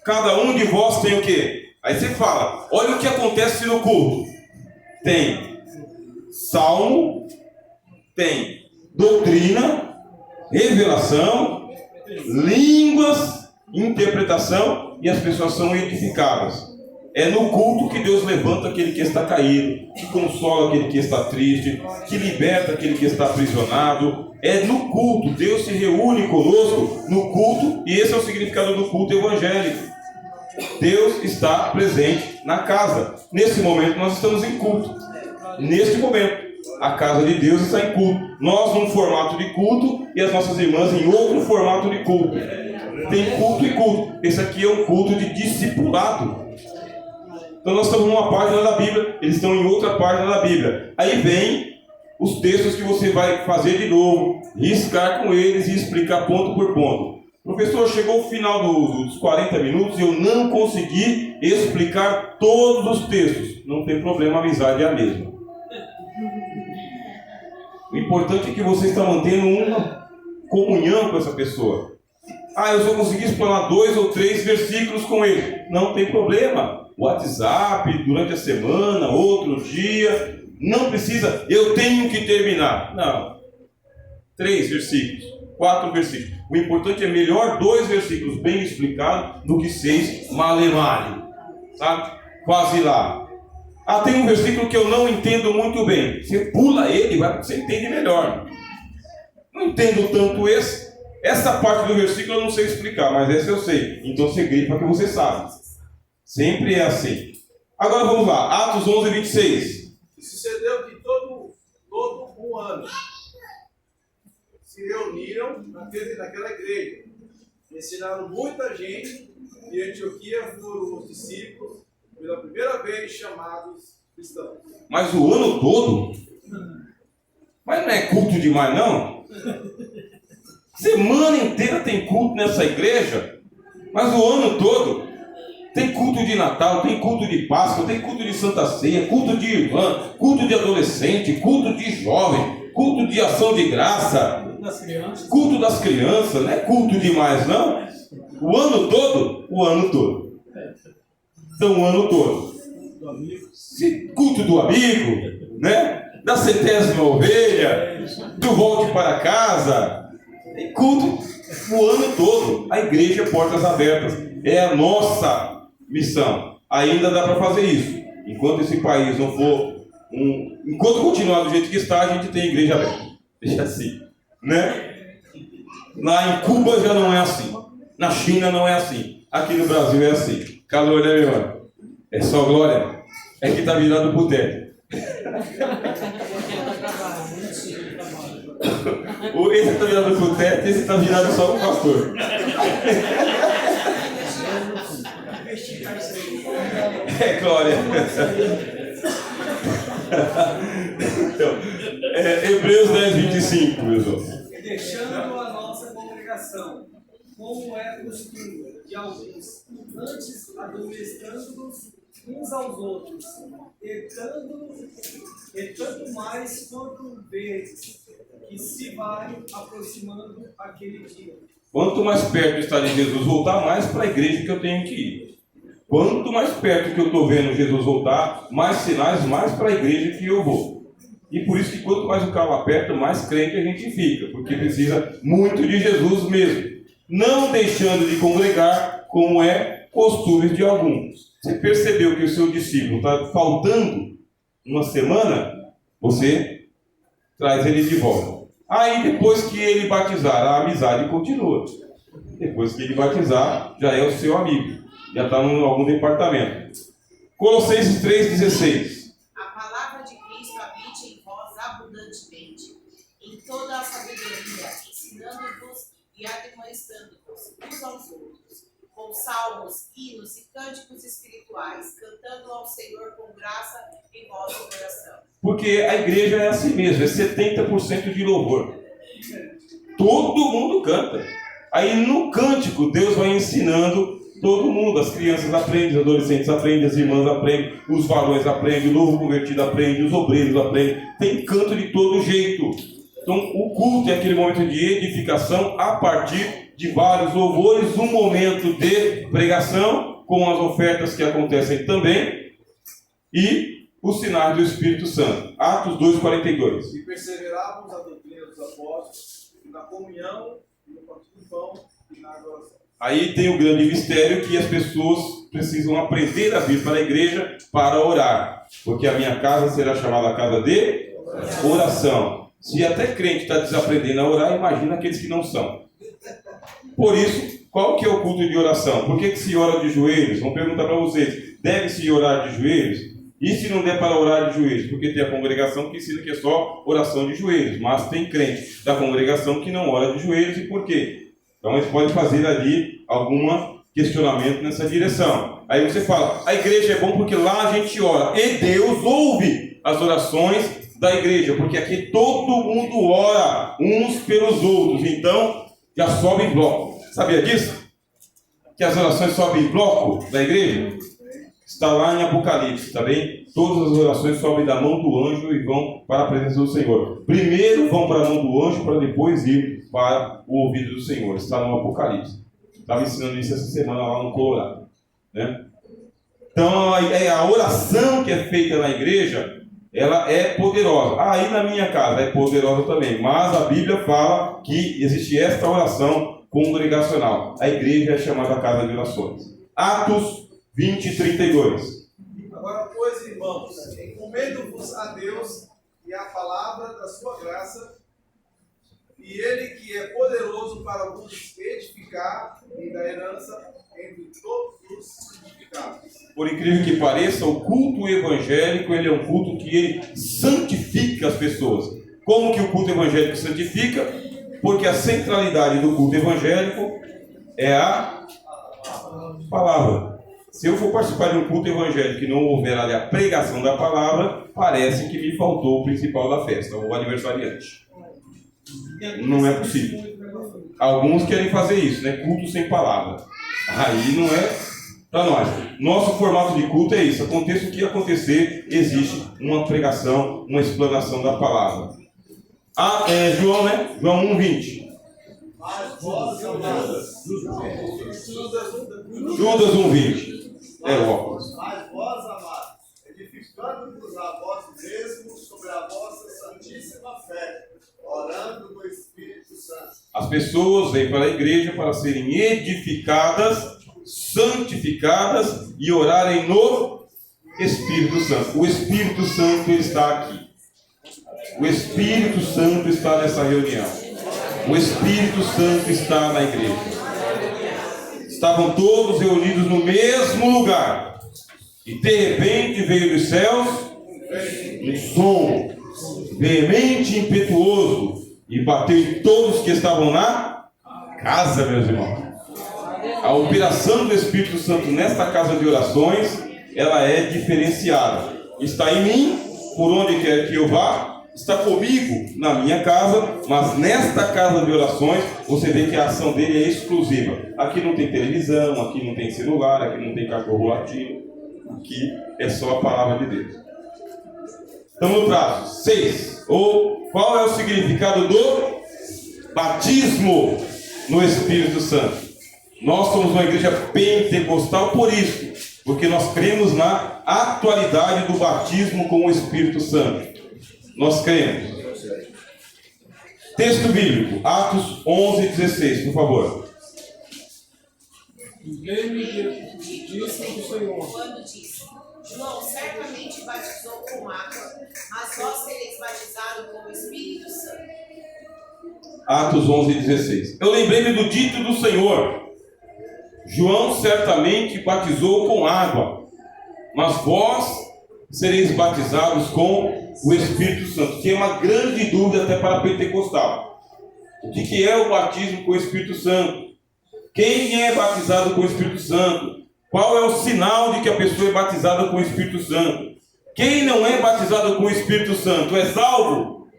cada um de vós tem o quê? Aí você fala, olha o que acontece no culto. Tem salmo, tem doutrina, revelação, línguas, interpretação, e as pessoas são edificadas. É no culto que Deus levanta aquele que está caído, que consola aquele que está triste, que liberta aquele que está aprisionado. É no culto, Deus se reúne conosco no culto, e esse é o significado do culto evangélico. Deus está presente na casa. Nesse momento nós estamos em culto. Neste momento, a casa de Deus está em culto. Nós num formato de culto e as nossas irmãs em outro formato de culto. Tem culto e culto. Esse aqui é um culto de discipulado. Então nós estamos numa página da Bíblia, eles estão em outra página da Bíblia. Aí vem os textos que você vai fazer de novo, riscar com eles e explicar ponto por ponto. Professor, chegou o final dos 40 minutos e eu não consegui explicar todos os textos. Não tem problema, a amizade é a mesma. O importante é que você está mantendo uma comunhão com essa pessoa. Ah, eu só consegui explanar 2 ou 3 versículos com ele. Não tem problema. WhatsApp, durante a semana, outro dia. Não precisa, eu tenho que terminar. Não. 3 versículos, 4 versículos. O importante é melhor 2 versículos bem explicados do que 6 male-male. Sabe? Quase lá. Ah, tem um versículo que eu não entendo muito bem. Você pula ele, você entende melhor. Não entendo tanto esse. Essa parte do versículo eu não sei explicar, mas essa eu sei. Então você grifa que você sabe. Sempre é assim. Agora vamos lá. Atos 11, 26. E sucedeu que todo um ano se reuniram naquela igreja. Ensinaram muita gente. E Antioquia foram os discípulos pela primeira vez chamados cristãos. Mas o ano todo? Mas não é culto demais, não? Semana inteira tem culto nessa igreja, mas o ano todo tem culto de Natal, tem culto de Páscoa, tem culto de Santa Ceia, culto de irmã, culto de adolescente, culto de jovem, culto de ação de graça, culto das crianças, não é culto demais, não? O ano todo? O ano todo. Então, o ano todo. Culto do amigo, né? Da 100ª ovelha, do volte para casa. Tem culto O ano todo, a igreja é portas abertas. É a nossa missão. Ainda dá para fazer isso. Enquanto esse país não for enquanto continuar do jeito que está, a gente tem igreja aberta. Deixa assim, né? Lá em Cuba já não é assim. Na China não é assim. Aqui no Brasil é assim. Calor, né, meu irmão? É só glória. É que tá virado pro teto. Esse tá virado pro teto, esse tá virado só pro pastor. É glória. Então, Hebreus 10, 25, meus irmãos. Deixando a nossa congregação, como é costume de alguns, antes admoestando-nos uns aos outros, e tanto mais quanto vezes que se vai aproximando aquele dia. Quanto mais perto está de Jesus voltar, mais para a igreja que eu tenho que ir. Quanto mais perto que eu estou vendo Jesus voltar, mais sinais, mais para a igreja que eu vou. E por isso que quanto mais o carro aperta, mais crente a gente fica, porque precisa muito de Jesus mesmo. Não deixando de congregar, como é costume de alguns. Você percebeu que o seu discípulo está faltando uma semana, você traz ele de volta. Aí depois que ele batizar, a amizade continua. Depois que ele batizar, já é o seu amigo. Já está em algum departamento. Colossenses 3,16. A palavra de Cristo habite em vós abundantemente, em toda a sabedoria, ensinando-vos e admoestando-vos uns aos outros, com salmos, hinos e cânticos espirituais, cantando ao Senhor com graça em vosso coração. Porque a igreja é assim mesmo, é 70% de louvor. Todo mundo canta. Aí no cântico, Deus vai ensinando todo mundo. As crianças aprendem, os adolescentes aprendem, as irmãs aprendem, os varões aprendem, o novo convertido aprende, os obreiros aprendem. Tem canto de todo jeito. Então o culto é aquele momento de edificação a partir de vários louvores, um momento de pregação, com as ofertas que acontecem também, e os sinais do Espírito Santo. Atos 2,42. E perseverávamos na doutrina dos apóstolos, na comunhão, e no partir do pão, e na adoração. Aí tem o grande mistério que as pessoas precisam aprender a vir para a igreja para orar. Porque a minha casa será chamada casa de oração. Se até crente está desaprendendo a orar, imagina aqueles que não são. Por isso, qual que é o culto de oração? Por que se ora de joelhos? Vamos perguntar para vocês. Deve-se orar de joelhos? E se não der para orar de joelhos? Porque tem a congregação que ensina que é só oração de joelhos. Mas tem crente da congregação que não ora de joelhos. E por quê? Então eles podem fazer ali algum questionamento nessa direção. Aí você fala, a igreja é bom porque lá a gente ora. E Deus ouve as orações da igreja. Porque aqui todo mundo ora uns pelos outros. Então já sobe em bloco. Sabia disso? Que as orações sobem em bloco da igreja? Está lá em Apocalipse, tá bem? Todas as orações sobem da mão do anjo e vão para a presença do Senhor. Primeiro vão para a mão do anjo para depois ir para o ouvido do Senhor. Está no Apocalipse. Estava ensinando isso essa semana lá no Colorado, né? Então a oração que é feita na igreja, ela é poderosa. Aí na minha casa é poderosa também. Mas a Bíblia fala que existe esta oração congregacional. A igreja é chamada casa de orações. Atos 20, 32. Agora, pois, irmãos, encomendo-vos a Deus e a palavra da sua graça, e Ele que é poderoso para vos edificar e da herança entre todos os santificados. Por incrível que pareça, o culto evangélico ele é um culto que ele santifica as pessoas. Como que o culto evangélico santifica? Porque a centralidade do culto evangélico é a palavra. Se eu for participar de um culto evangélico e não houver ali a pregação da palavra, parece que me faltou o principal da festa, o aniversariante. Não é possível. Alguns querem fazer isso, né? Culto sem palavra. Aí não é para nós. Nosso formato de culto é isso. Aconteça o que acontecer, existe uma pregação, uma explanação da palavra. João, né? João 1:20. Judas 1:20. É o óculos. Mas vós, amados, edificando-vos a vós mesmos sobre a vossa santíssima fé, orando no Espírito Santo. As pessoas vêm para a igreja para serem edificadas, santificadas e orarem no Espírito Santo. O Espírito Santo está aqui. O Espírito Santo está nessa reunião. O Espírito Santo está na igreja. Estavam todos reunidos no mesmo lugar. E de repente veio dos céus um som veemente e impetuoso e bateu em todos que estavam na casa, meus irmãos. A operação do Espírito Santo nesta casa de orações, ela é diferenciada. Está em mim, por onde quer que eu vá, está comigo na minha casa, mas nesta casa de orações, você vê que a ação dele é exclusiva. Aqui não tem televisão, aqui não tem celular, aqui não tem cachorro latindo, aqui é só a palavra de Deus. Então no traço 6, ou qual é o significado do batismo no Espírito Santo? Nós somos uma igreja pentecostal por isso, porque nós cremos na atualidade do batismo com o Espírito Santo. Nós cremos. Texto bíblico, Atos 11:16, por favor. Quando disse: João certamente batizou com água, mas vós sereis batizados com o Espírito Santo. Atos 11:16. Eu lembrei-me do dito do Senhor. João certamente batizou com água, mas vós sereis batizados com o Espírito Santo. Que é uma grande dúvida até para pentecostal. O que é o batismo com o Espírito Santo? Quem é batizado com o Espírito Santo? Qual é o sinal de que a pessoa é batizada com o Espírito Santo? Quem não é batizado com o Espírito Santo é salvo?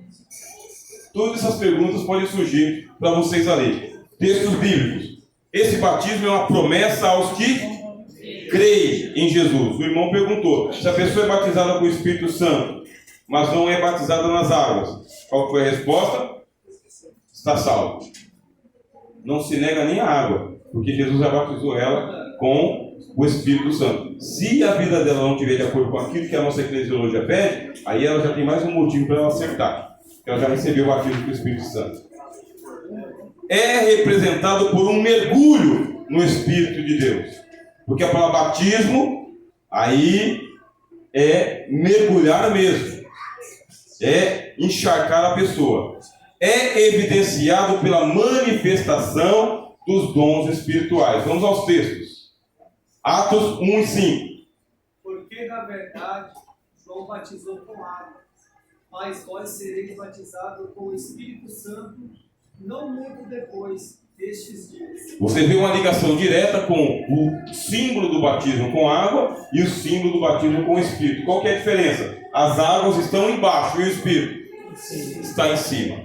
Todas essas perguntas podem surgir para vocês ali. Textos bíblicos. Esse batismo é uma promessa aos que creem em Jesus. O irmão perguntou, se a pessoa é batizada com o Espírito Santo, mas não é batizada nas águas, qual foi a resposta? Está salvo. Não se nega nem a água, porque Jesus já batizou ela com o Espírito Santo. Se a vida dela não estiver de acordo com aquilo que a nossa eclesiologia pede, aí ela já tem mais um motivo para ela acertar, porque ela já recebeu o batismo com o Espírito Santo. É representado por um mergulho no Espírito de Deus. Porque a palavra batismo, aí é mergulhar mesmo. É encharcar a pessoa. É evidenciado pela manifestação dos dons espirituais. Vamos aos textos. Atos 1:5. Porque na verdade João batizou com água, mas vós sereis batizados com o Espírito Santo não muito depois destes dias. Você vê uma ligação direta com o símbolo do batismo com água e o símbolo do batismo com o Espírito. Qual que é a diferença? As águas estão embaixo e o Espírito está em cima.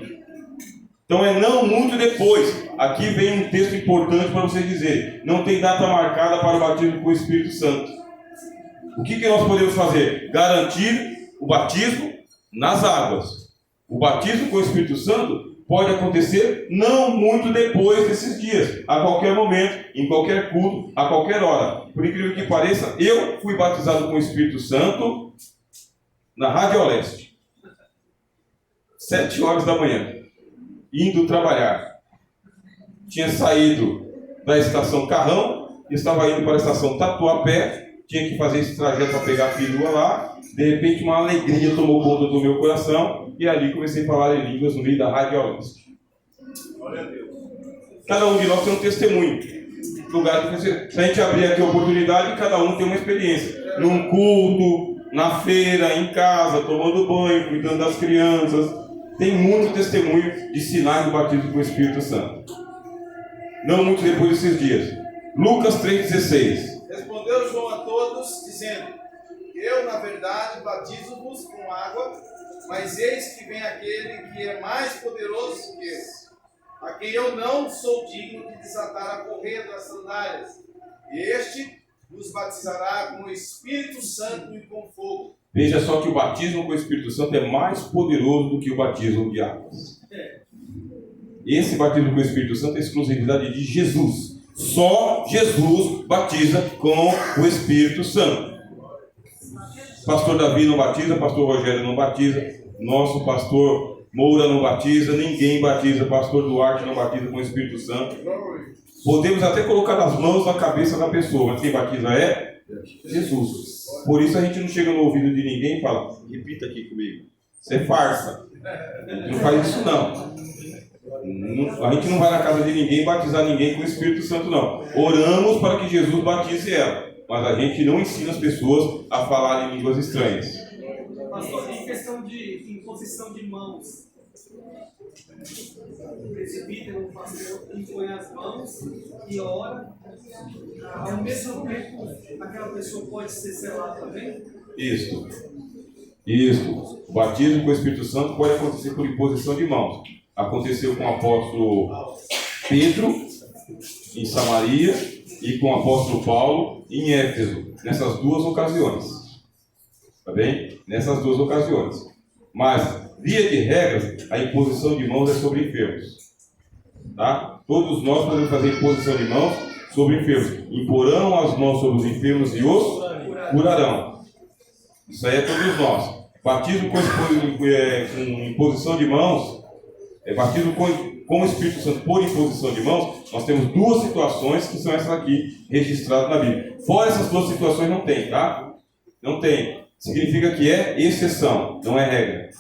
Então é não muito depois. Aqui vem um texto importante para vocês dizerem. Não tem data marcada para o batismo com o Espírito Santo. O que nós podemos fazer? Garantir o batismo nas águas. O batismo com o Espírito Santo pode acontecer não muito depois desses dias, a qualquer momento, em qualquer culto, a qualquer hora. Por incrível que pareça, eu fui batizado com o Espírito Santo na Rádio Oeste, 7 horas da manhã, indo trabalhar. Tinha saído da estação Carrão, estava indo para a estação Tatuapé, tinha que fazer esse trajeto para pegar a perua lá. De repente uma alegria tomou conta do meu coração e ali comecei a falar em línguas no meio da Rádio Oeste. Glória a Deus. Cada um de nós tem um testemunho. Lugar que se a gente abrir aqui a oportunidade, cada um tem uma experiência. Num culto, na feira, em casa, tomando banho, cuidando das crianças. Tem muito testemunho de sinais do batismo com o Espírito Santo. Não muito depois desses dias. Lucas 3,16. Respondeu João a todos, dizendo: eu, na verdade, batizo-vos com água, mas eis que vem aquele que é mais poderoso que eu, a quem eu não sou digno de desatar a correia das sandálias. E este vos batizará com o Espírito Santo e com fogo. Veja só que o batismo com o Espírito Santo é mais poderoso do que o batismo de águas. Esse batismo com o Espírito Santo é exclusividade de Jesus. Só Jesus batiza com o Espírito Santo. Pastor Davi não batiza, pastor Rogério não batiza, nosso pastor Moura não batiza, ninguém batiza, pastor Duarte não batiza com o Espírito Santo. Podemos até colocar as mãos na cabeça da pessoa, mas quem batiza é Jesus. Por isso a gente não chega no ouvido de ninguém e fala, repita aqui comigo, isso é farsa. A gente não faz isso não. A gente não vai na casa de ninguém batizar ninguém com o Espírito Santo não. Oramos para que Jesus batize ela, mas a gente não ensina as pessoas a falar em línguas estranhas. Pastor, em questão de imposição de mãos, o presbítero, o pastor, impõe as mãos e ora. Ao mesmo tempo, aquela pessoa pode ser selada também? Isso. O batismo com o Espírito Santo pode acontecer por imposição de mãos. Aconteceu com o apóstolo Pedro, em Samaria, e com o apóstolo Paulo, em Éfeso, nessas duas ocasiões. Tá bem? Nessas duas ocasiões. Mas, via de regra, a imposição de mãos é sobre enfermos. Tá? Todos nós podemos fazer imposição de mãos sobre enfermos. Imporão as mãos sobre os enfermos e os curarão. Isso aí é todos nós. Batismo com imposição de mãos, batismo com o Espírito Santo por imposição de mãos, nós temos duas situações que são essas aqui registradas na Bíblia. Fora essas duas situações não tem, tá? Não tem. Significa que é exceção, não é regra.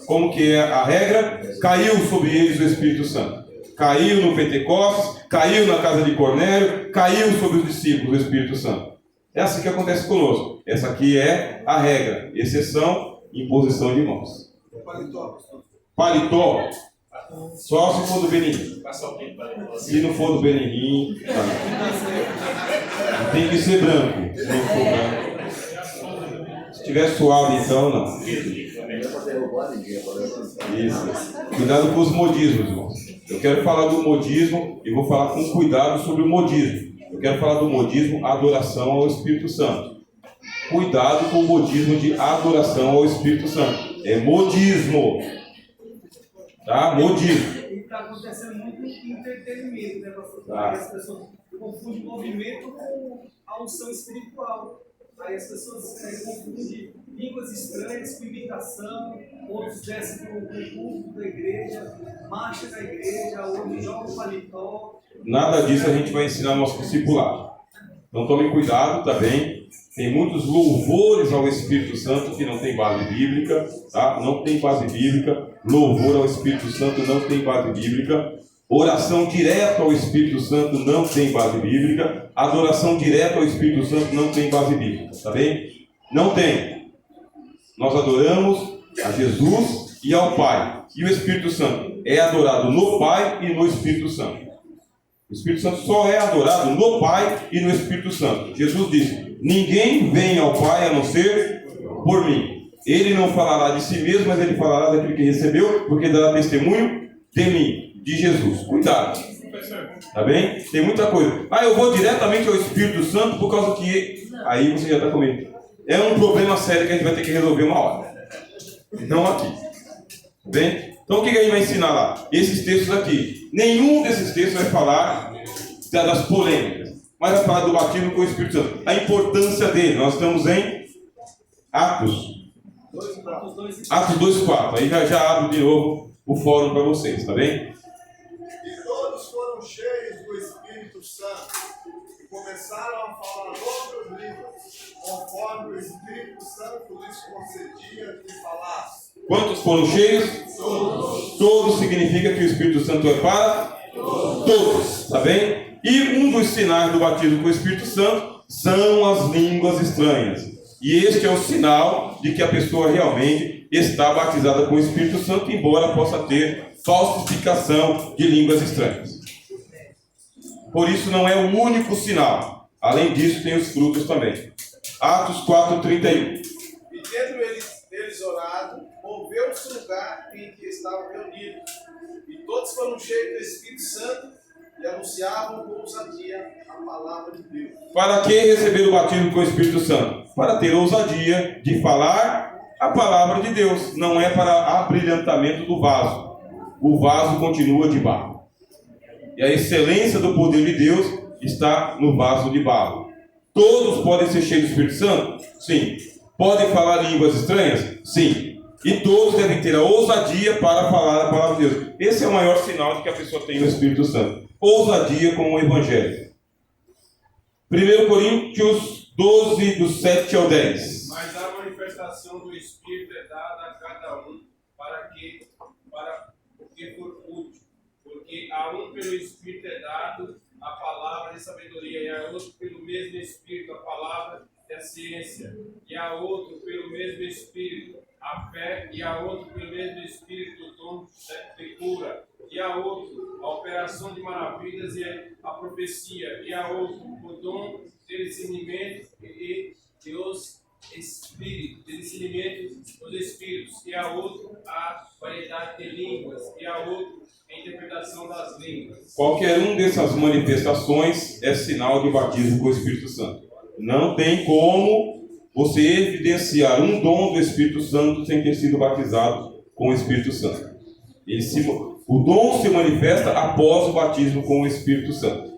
Como que é a regra? Caiu sobre eles o Espírito Santo. Caiu no Pentecostes, caiu na casa de Cornélio, caiu sobre os discípulos o Espírito Santo. É assim que acontece conosco. Essa aqui é a regra. Exceção, imposição de mãos. Paletó. Só se for do Benihim. Se não for do Benihim, tem que ser branco. Se não for branco. Se tiver suave, então, não. Isso. Cuidado com os modismos, irmãos. Eu quero falar do modismo e vou falar com cuidado sobre o modismo. Eu quero falar do modismo adoração ao Espírito Santo. Cuidado com o modismo de adoração ao Espírito Santo. É modismo. Tá? Modismo. E está acontecendo muito entretenimento, né, pastor? Tá. As pessoas confundem movimento com a unção espiritual. Aí as pessoas confundem línguas estranhas com imitação, outros descem para o púlpito da igreja, marcha na igreja, outros jogam paletó. Nada disso a gente vai ensinar no nosso discipulado. Então tome cuidado, tá bem? Tem muitos louvores ao Espírito Santo que não tem base bíblica, tá? Não tem base bíblica. Louvor ao Espírito Santo não tem base bíblica. Oração direta ao Espírito Santo não tem base bíblica. Adoração direta ao Espírito Santo não tem base bíblica, tá bem? Não tem. Nós adoramos a Jesus e ao Pai. E o Espírito Santo é adorado no Pai e no Espírito Santo. O Espírito Santo só é adorado no Pai e no Espírito Santo. Jesus disse: ninguém vem ao Pai a não ser por mim. Ele não falará de si mesmo, mas ele falará daquilo que recebeu, porque dará testemunho de mim, de Jesus. Cuidado. Tá bem? Tem muita coisa. Eu vou diretamente ao Espírito Santo por causa que... Aí você já está comigo. É um problema sério que a gente vai ter que resolver uma hora. Não aqui. Bem? Então o que a gente vai ensinar lá? Esses textos aqui. Nenhum desses textos vai falar das polêmicas, mas vai falar do batismo com o Espírito Santo. A importância dele. Nós estamos em Atos 2:4. Aí já abro de novo o fórum para vocês, tá bem? E todos foram cheios do Espírito Santo e começaram a falar outras línguas, conforme o Espírito Santo lhes concedia que falassem. Quantos foram cheios? Todos significa que o Espírito Santo é para todos, tá bem? E um dos sinais do batismo com o Espírito Santo são as línguas estranhas. E este é o sinal de que a pessoa realmente está batizada com o Espírito Santo, embora possa ter falsificação de línguas estranhas. Por isso não é o único sinal. Além disso, tem os frutos também. Atos 4:31. E tendo eles orado, moveu-se o lugar em que estavam reunidos. E todos foram cheios do Espírito Santo e anunciavam com ousadia a palavra de Deus. Para que receber o batismo com o Espírito Santo? Para ter ousadia de falar a palavra de Deus. Não é para abrilhantamento do vaso. O vaso continua de barro. E a excelência do poder de Deus está no vaso de barro. Todos podem ser cheios do Espírito Santo? Sim. Podem falar línguas estranhas? Sim. E todos devem ter a ousadia para falar a palavra de Deus. Esse é o maior sinal de que a pessoa tem o Espírito Santo. Ousadia com o Evangelho. 1 Coríntios 12, do 7 ao 10. Mas a manifestação do Espírito é dada a cada um para o que for útil. Porque a um pelo Espírito é dado a palavra de sabedoria, e a outro pelo mesmo Espírito a palavra da ciência, e a outro pelo mesmo Espírito a fé, e a outro pelo mesmo Espírito o dom de cura, e a outro a operação de maravilhas e a profecia, e a outro o dom de discernimento e de os espíritos, de discernimento dos espíritos, e a outro a variedade de línguas, e a outro a interpretação das línguas. Qualquer um dessas manifestações é sinal de batismo com o Espírito Santo. Não tem como você evidenciar um dom do Espírito Santo sem ter sido batizado com o Espírito Santo. O dom se manifesta após o batismo com o Espírito Santo.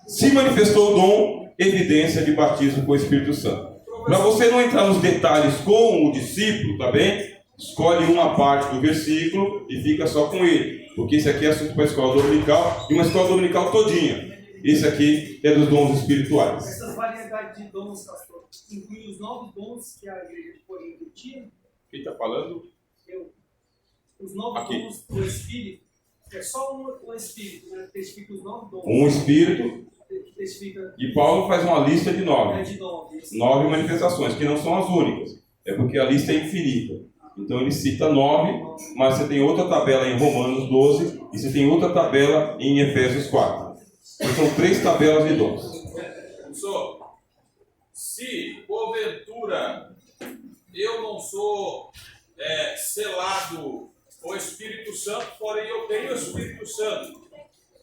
Se manifestou o dom, evidência de batismo com o Espírito Santo. Para você não entrar nos detalhes com o discípulo, tá bem? Escolhe uma parte do versículo e fica só com ele. Porque esse aqui é assunto para a escola dominical, e uma escola dominical todinha. Esse aqui é dos dons espirituais. Essas variedades de dons, pastor, incluem os 9 dons que a igreja de Corinto tinha? Quem está falando? Os 9 aqui. Dons do Espírito. É só um Espírito, né? Testifica os 9 dons. Um Espírito. Testifica. E Paulo faz uma lista de 9. É de 9. 9 manifestações, que não são as únicas. É porque a lista é infinita. Então ele cita 9, mas você tem outra tabela em Romanos 12 e você tem outra tabela em Efésios 4. Então são 3 tabelas de dons. Professor, se porventura eu não sou selado com o Espírito Santo, porém eu tenho o Espírito Santo,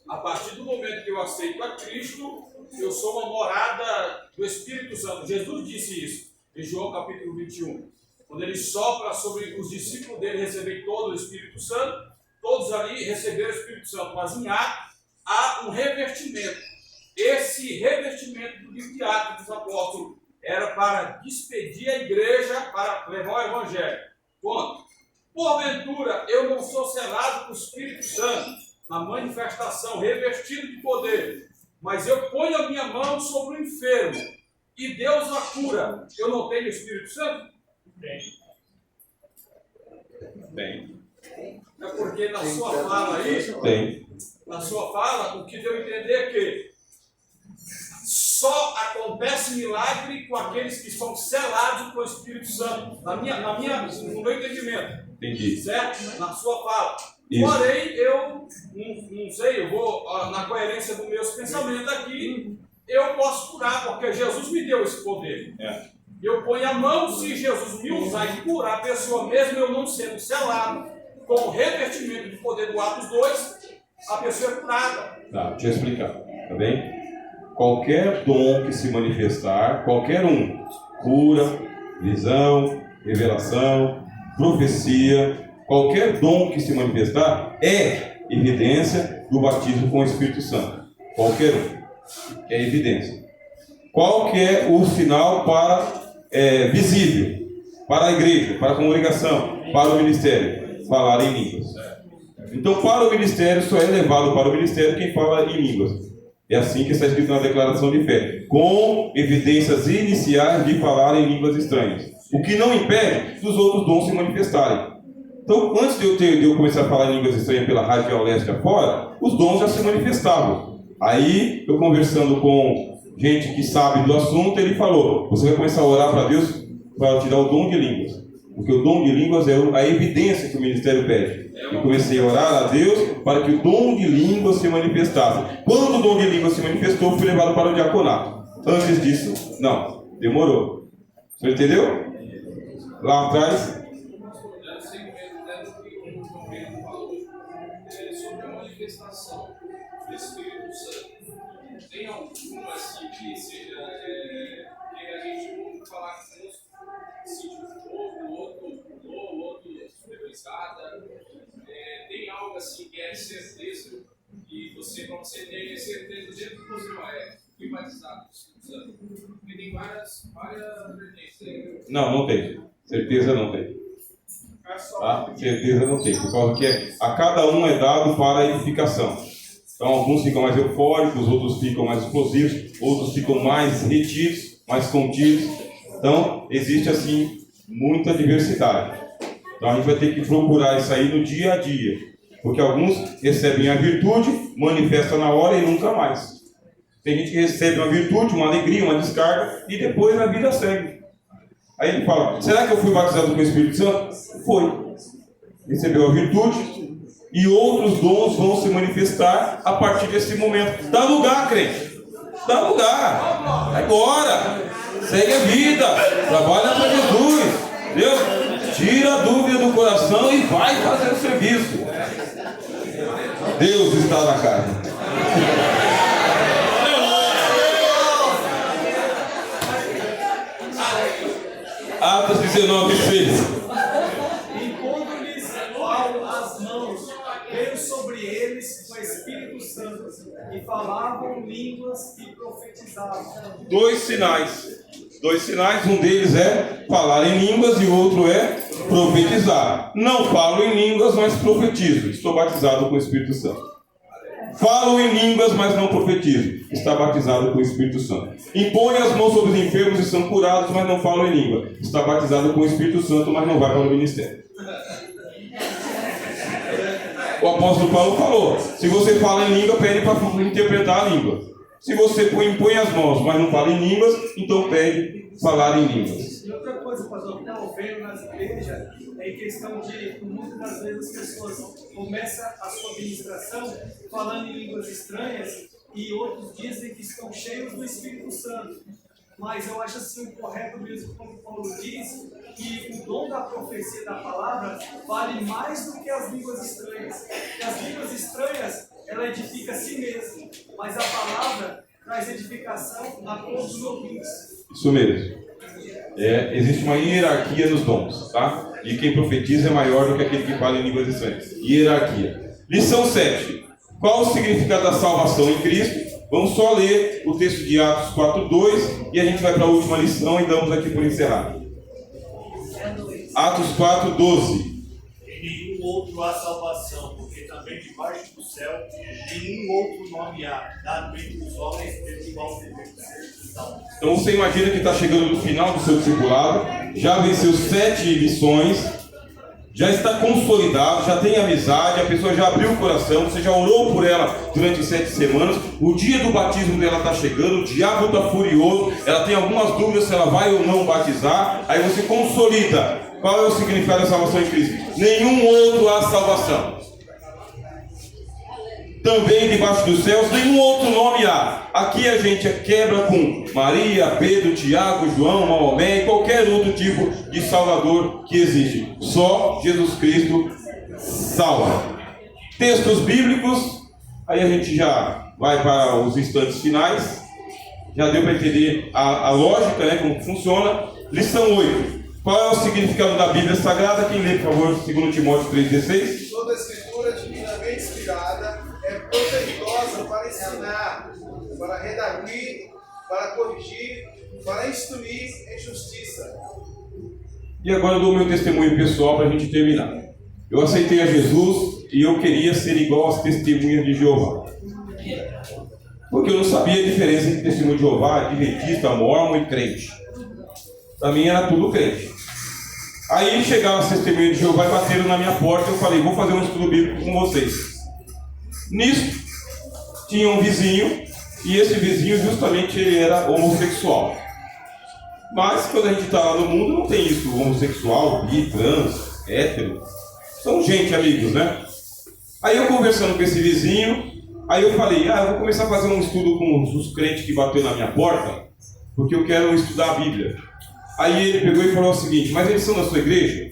a partir do momento que eu aceito a Cristo, eu sou uma morada do Espírito Santo. Jesus disse isso em João capítulo 21. Quando ele sopra sobre os discípulos dele receberem todo o Espírito Santo, todos ali receberam o Espírito Santo. Mas em Atos há um revestimento. Esse revestimento do livro de Atos dos Apóstolos era para despedir a igreja, para levar o Evangelho. Ponto. Porventura, eu não sou selado com o Espírito Santo, na manifestação, revestido de poder, mas eu ponho a minha mão sobre o enfermo e Deus a cura. Eu não tenho o Espírito Santo? Tem. É porque na sua fala aí, Tem. na sua fala, o que deu a entender é que só acontece milagre com aqueles que são selados com o Espírito Santo. No meu entendimento. Entendi. Certo? Na sua fala. Isso. Porém, eu não sei, eu vou na coerência dos meus pensamentos aqui, eu posso curar, porque Jesus me deu esse poder. Eu ponho a mão, se Jesus me usar e curar a pessoa, mesmo eu não sendo selado, com o revestimento de poder do Atos 2, a pessoa é curada. Tá, deixa eu explicar, tá bem? Qualquer dom que se manifestar, qualquer um, cura, visão, revelação, profecia, qualquer dom que se manifestar é evidência do batismo com o Espírito Santo. Qualquer um. É evidência. Qual que é o sinal visível para a igreja, para a congregação, para o ministério? Falar em línguas. Então, para o ministério, só é levado para o ministério quem fala em línguas. É assim que está escrito na declaração de fé, com evidências iniciais de falar em línguas estranhas. O que não impede dos outros dons se manifestarem. Então, antes de eu começar a falar em línguas estranhas pela Rádio Leste afora, os dons já se manifestavam. Aí, eu conversando com gente que sabe do assunto, ele falou: você vai começar a orar para Deus para te dar o dom de línguas. Porque o dom de línguas é a evidência que o ministério pede. Eu comecei a orar a Deus para que o dom de línguas se manifestasse. Quando o dom de línguas se manifestou, fui levado para o diaconato. Antes disso, não. Demorou. Você entendeu? Lá atrás... Sobre a manifestação do Espírito Santo. Tem alguma assim que seja que a gente não falar com uns sítio novo, o outro pulou, o outro deu risada. Tem algo assim que é certeza que você, quando você tem certeza dentro do você fui batizado do Espírito Santo. Porque tem várias vertentes. Não tem. Certeza não tem. Tá? Certeza não tem, por causa que a cada um é dado para a edificação. Então alguns ficam mais eufóricos, outros ficam mais explosivos, outros ficam mais retidos, mais contidos. Então existe assim muita diversidade. Então a gente vai ter que procurar isso aí no dia a dia, porque alguns recebem a virtude, manifestam na hora e nunca mais. Tem gente que recebe uma virtude, uma alegria, uma descarga e depois a vida segue. Aí ele fala: será que eu fui batizado com o Espírito Santo? Foi. Recebeu a virtude e outros dons vão se manifestar a partir desse momento. Dá lugar, crente. Dá lugar. Agora. Segue a vida. Trabalha para Jesus. Entendeu? Tira a dúvida do coração e vai fazer o serviço. Deus está na casa. Atos 19:6. Impondo-lhes as mãos, veio sobre eles o Espírito Santo, e falavam línguas e profetizavam. Dois sinais, um deles é falar em línguas e o outro é profetizar. Não falo em línguas, mas profetizo. Estou batizado com o Espírito Santo. Falo em línguas, mas não profetizo. Está batizado com o Espírito Santo. Impõe as mãos sobre os enfermos e são curados, mas não falam em língua. Está batizado com o Espírito Santo, mas não vai para o ministério. O apóstolo Paulo falou: se você fala em língua, pede para interpretar a língua. Se você impõe as mãos, mas não fala em línguas, então pede falar em línguas. E outra coisa, pastor, que está vendo nas igrejas é em questão de, muitas das vezes, as pessoas começam a sua ministração falando em línguas estranhas e outros dizem que estão cheios do Espírito Santo. Mas eu acho assim correto mesmo, como Paulo diz, que o dom da profecia da palavra vale mais do que as línguas estranhas. Porque as línguas estranhas, ela edifica a si mesma, mas a palavra traz edificação a todos os ouvintes. Isso mesmo. Existe uma hierarquia nos dons, tá? E quem profetiza é maior do que aquele que fala em línguas estranhas. Hierarquia. Lição 7. Qual o significado da salvação em Cristo? Vamos só ler o texto de Atos 4:2 e a gente vai para a última lição e damos aqui por encerrado. Atos 4:12. Em nenhum outro há salvação, porque também debaixo do céu nenhum outro nome há, dado entre os homens pelo qual devemos ser salvos. Então você imagina que está chegando no final do seu discipulado, já venceu 7 lições, já está consolidado, já tem amizade, a pessoa já abriu o coração, você já orou por ela durante 7 semanas, o dia do batismo dela está chegando, o diabo está furioso, ela tem algumas dúvidas se ela vai ou não batizar, aí você consolida. Qual é o significado da salvação em Cristo? Nenhum outro há salvação. Também debaixo dos céus nenhum outro nome há. Aqui a gente quebra com Maria, Pedro, Tiago, João, Maomé e qualquer outro tipo de salvador que existe. Só Jesus Cristo salva. Textos bíblicos, aí a gente já vai para os instantes finais. Já deu para entender a lógica, né, como funciona. Lição 8. Qual é o significado da Bíblia Sagrada? Quem lê, por favor, 2 Timóteo 3,16. Toda a escritura divinamente inspirada é proveitosa para ensinar, para redarguir, para corrigir, para instruir em justiça. E agora eu dou meu testemunho pessoal para a gente terminar. Eu aceitei a Jesus e eu queria ser igual às testemunhas de Jeová. Porque eu não sabia a diferença entre testemunho de Jeová, adventista, mórmon e crente. Para mim era tudo crente. Aí chegaram as testemunhas de Jeová e bateram na minha porta. Eu falei: vou fazer um estudo bíblico com vocês. Nisso, tinha um vizinho, e esse vizinho justamente ele era homossexual. Mas quando a gente está lá no mundo, não tem isso: homossexual, bi, trans, hétero. São gente, amigos, né? Aí eu conversando com esse vizinho, aí eu falei: eu vou começar a fazer um estudo com os crentes que bateram na minha porta, porque eu quero estudar a Bíblia. Aí ele pegou e falou o seguinte: mas eles são da sua igreja?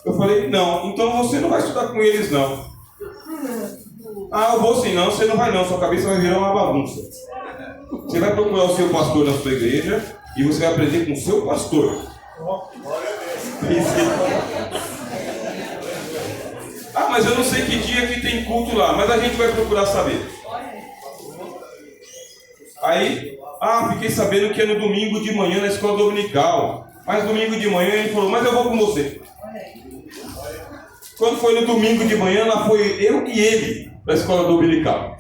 Eu falei: não, então você não vai estudar com eles não. Ah, eu vou sim. Não, você não vai não, sua cabeça vai virar uma bagunça. Você vai procurar o seu pastor na sua igreja e você vai aprender com o seu pastor. Ah, mas eu não sei que dia que tem culto lá, mas a gente vai procurar saber. Aí, fiquei sabendo que é no domingo de manhã na escola dominical. Mas domingo de manhã ele falou: mas eu vou com você. Quando foi no domingo de manhã, lá foi eu e ele para a escola dominical.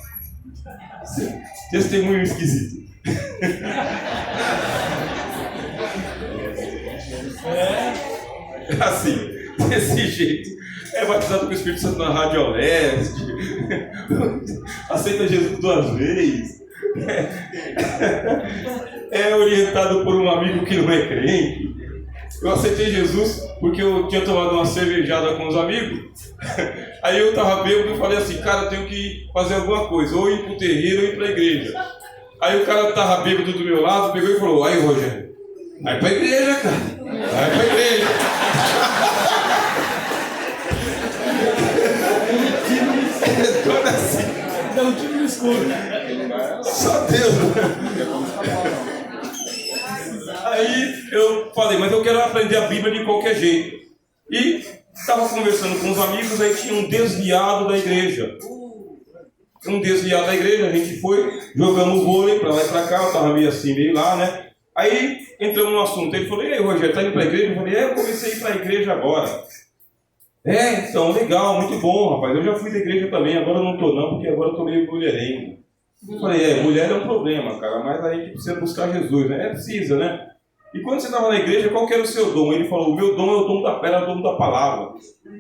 Testemunho esquisito. Assim, desse jeito. É batizado com o Espírito Santo na Rádio Oeste. Aceita Jesus 2 vezes. É orientado por um amigo que não é crente. Eu aceitei Jesus porque eu tinha tomado uma cervejada com os amigos. Aí eu estava bêbado e falei assim, cara, eu tenho que fazer alguma coisa, ou ir para o terreiro ou ir para a igreja. Aí o cara que estava bêbado do meu lado pegou e falou, aí Rogério, vai para a igreja, cara, vai para a igreja. Toda assim. Dá um tiro no escuro. Só Deus. Aí eu falei, mas eu quero aprender a Bíblia de qualquer jeito. E estava conversando com os amigos, aí tinha um desviado da igreja. A gente foi, jogamos vôlei pra lá e pra cá, eu estava meio assim, meio lá, né? Aí entramos no assunto, ele falou, e aí Rogério, tá indo pra igreja? Eu falei, eu comecei a ir pra igreja agora. Então, legal, muito bom, rapaz. Eu já fui da igreja também, agora eu não tô não, porque agora eu tô meio mulherengo. Eu falei, mulher é um problema, cara, mas a gente precisa buscar Jesus, né? Precisa, né? E quando você estava na igreja, qual que era o seu dom? Ele falou, o meu dom é o dom era o dom da palavra.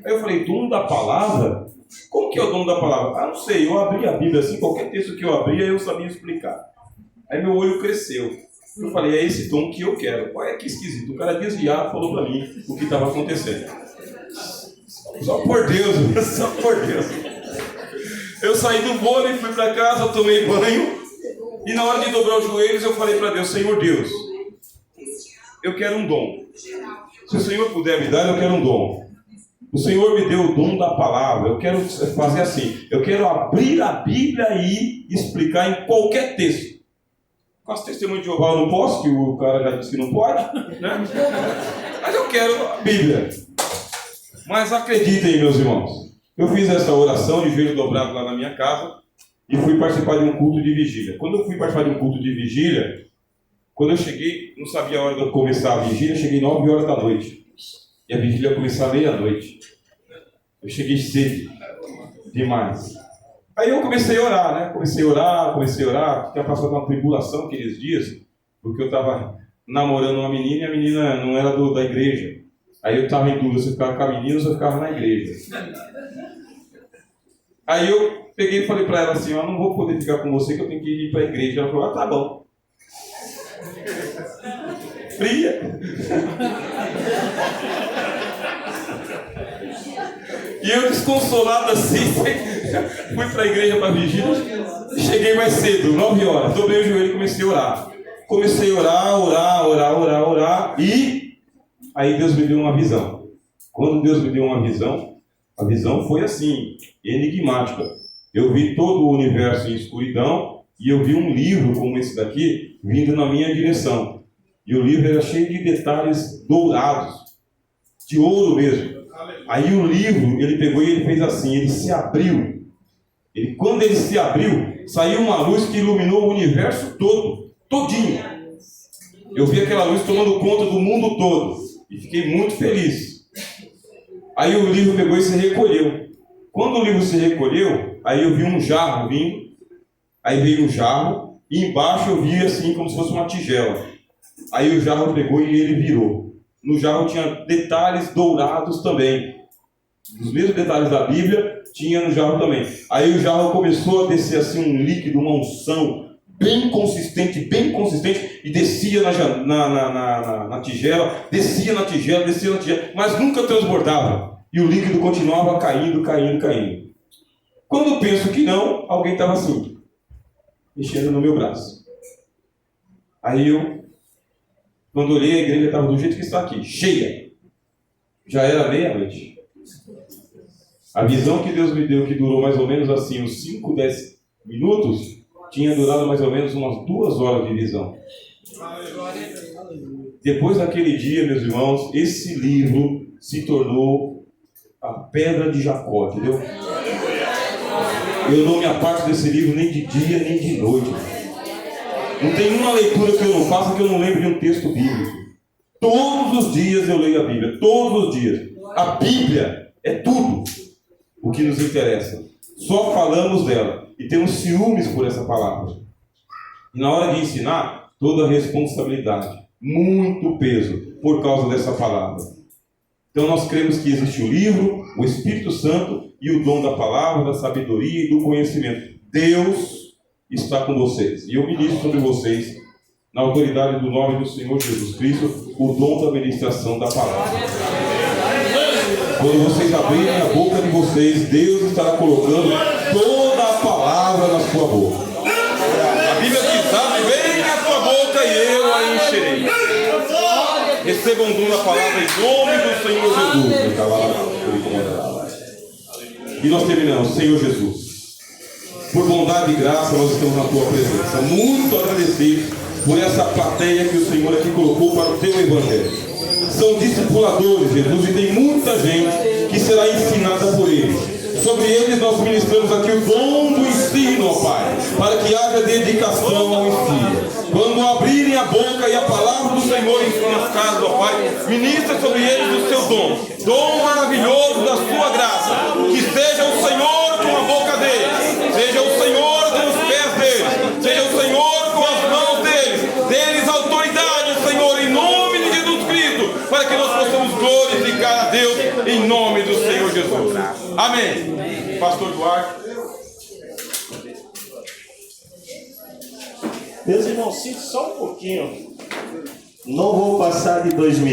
Aí eu falei, dom da palavra? Como que é o dom da palavra? Não sei, eu abri a Bíblia assim, qualquer texto que eu abria, eu sabia explicar. Aí meu olho cresceu. Eu falei, é esse dom que eu quero. Olha que esquisito, o cara desviado falou para mim o que estava acontecendo. Só por Deus, só por Deus. Eu saí do vôlei, fui para casa, tomei banho, e na hora de dobrar os joelhos eu falei para Deus, Senhor Deus, eu quero um dom. Se o Senhor puder me dar, eu quero um dom. O Senhor me deu o dom da palavra. Eu quero fazer assim. Eu quero abrir a Bíblia e explicar em qualquer texto. Com as testemunhas de Jeová eu não posso, que o cara já disse que não pode, né? Mas eu quero a Bíblia. Mas acreditem, meus irmãos. Eu fiz essa oração de joelho dobrado lá na minha casa e fui participar de um culto de vigília. Quando eu fui participar de um culto de vigília, quando eu cheguei, não sabia a hora de eu começar a vigília, eu cheguei 9 horas da noite. E a vigília ia começar à meia-noite. Eu cheguei cedo demais. Aí eu comecei a orar, né? Comecei a orar. Tinha passado uma tribulação aqueles dias, porque eu estava namorando uma menina e a menina não era da igreja. Aí eu estava em dúvida se eu ficava com a menina ou se eu ficava na igreja. Aí eu peguei e falei para ela assim, eu não vou poder ficar com você que eu tenho que ir para a igreja. Ela falou, tá bom. Fria. E eu desconsolado assim, fui para a igreja para vigília, cheguei mais cedo, 9 horas, dobrei o joelho e comecei a orar. Comecei a orar, e aí Deus me deu uma visão. Quando Deus me deu uma visão, a visão foi assim, enigmática. Eu vi todo o universo em escuridão e eu vi um livro como esse daqui vindo na minha direção. E o livro era cheio de detalhes dourados, de ouro mesmo. Aí o livro, ele pegou e ele fez assim, ele se abriu. Quando ele se abriu, saiu uma luz que iluminou o universo todo, todinho. Eu vi aquela luz tomando conta do mundo todo e fiquei muito feliz. Aí o livro pegou e se recolheu. Quando o livro se recolheu, aí eu vi um jarro vindo, aí veio um jarro, e embaixo eu vi assim como se fosse uma tigela. Aí o jarro pegou e ele virou. No jarro tinha detalhes dourados também. Os mesmos detalhes da Bíblia tinha no jarro também. Aí o jarro começou a descer assim um líquido, uma unção bem consistente, e descia na tigela, descia na tigela, mas nunca transbordava. E o líquido continuava caindo. Quando eu penso que não, alguém estava assim, mexendo no meu braço. Aí quando olhei, a igreja estava do jeito que está aqui, cheia. Já era meia-noite. A visão que Deus me deu, que durou mais ou menos assim, uns 5, 10 minutos, tinha durado mais ou menos umas 2 horas de visão. Depois daquele dia, meus irmãos, esse livro se tornou a pedra de Jacó, entendeu? Eu não me aparto desse livro nem de dia, nem de noite. Não tem uma leitura que eu não faça que eu não lembre de um texto bíblico. Todos os dias eu leio a Bíblia, todos os dias. A Bíblia é tudo. o que nos interessa. Só falamos dela e temos ciúmes por essa palavra. E na hora de ensinar, toda a responsabilidade, muito peso por causa dessa palavra. Então nós cremos que existe o livro, o Espírito Santo e o dom da palavra, da sabedoria e do conhecimento. Deus está com vocês. E eu ministro sobre vocês, na autoridade do nome do Senhor Jesus Cristo, o dom da ministração da palavra. Quando vocês abrirem a boca de vocês, Deus estará colocando toda a palavra na sua boca. A Bíblia diz: abre bem a tua boca e eu a encherei. Recebam um dom da palavra em nome do Senhor Jesus. E nós terminamos. Senhor Jesus, por bondade e graça nós estamos na tua presença, muito agradecidos por essa plateia que o Senhor aqui colocou para o teu evangelho. São discipuladores, Jesus, e tem muita gente que será ensinada por eles. Sobre eles nós ministramos aqui o dom do ensino, ó Pai, para que haja dedicação ao ensino. Quando abrirem a boca e a palavra do Senhor em suas casas, ó Pai, ministra sobre eles o seu dom maravilhoso da sua graça. Que seja o Senhor com a boca deles, seja o Senhor com os pés deles, seja o Senhor com as mãos deles, deles autoridade, Senhor, em nome de Jesus Cristo, para que nós possamos glorificar a Deus em nome do Senhor Jesus. Amém. Pastor Duarte. Meus irmãos, sinto só um pouquinho. Não vou passar de 2 minutos.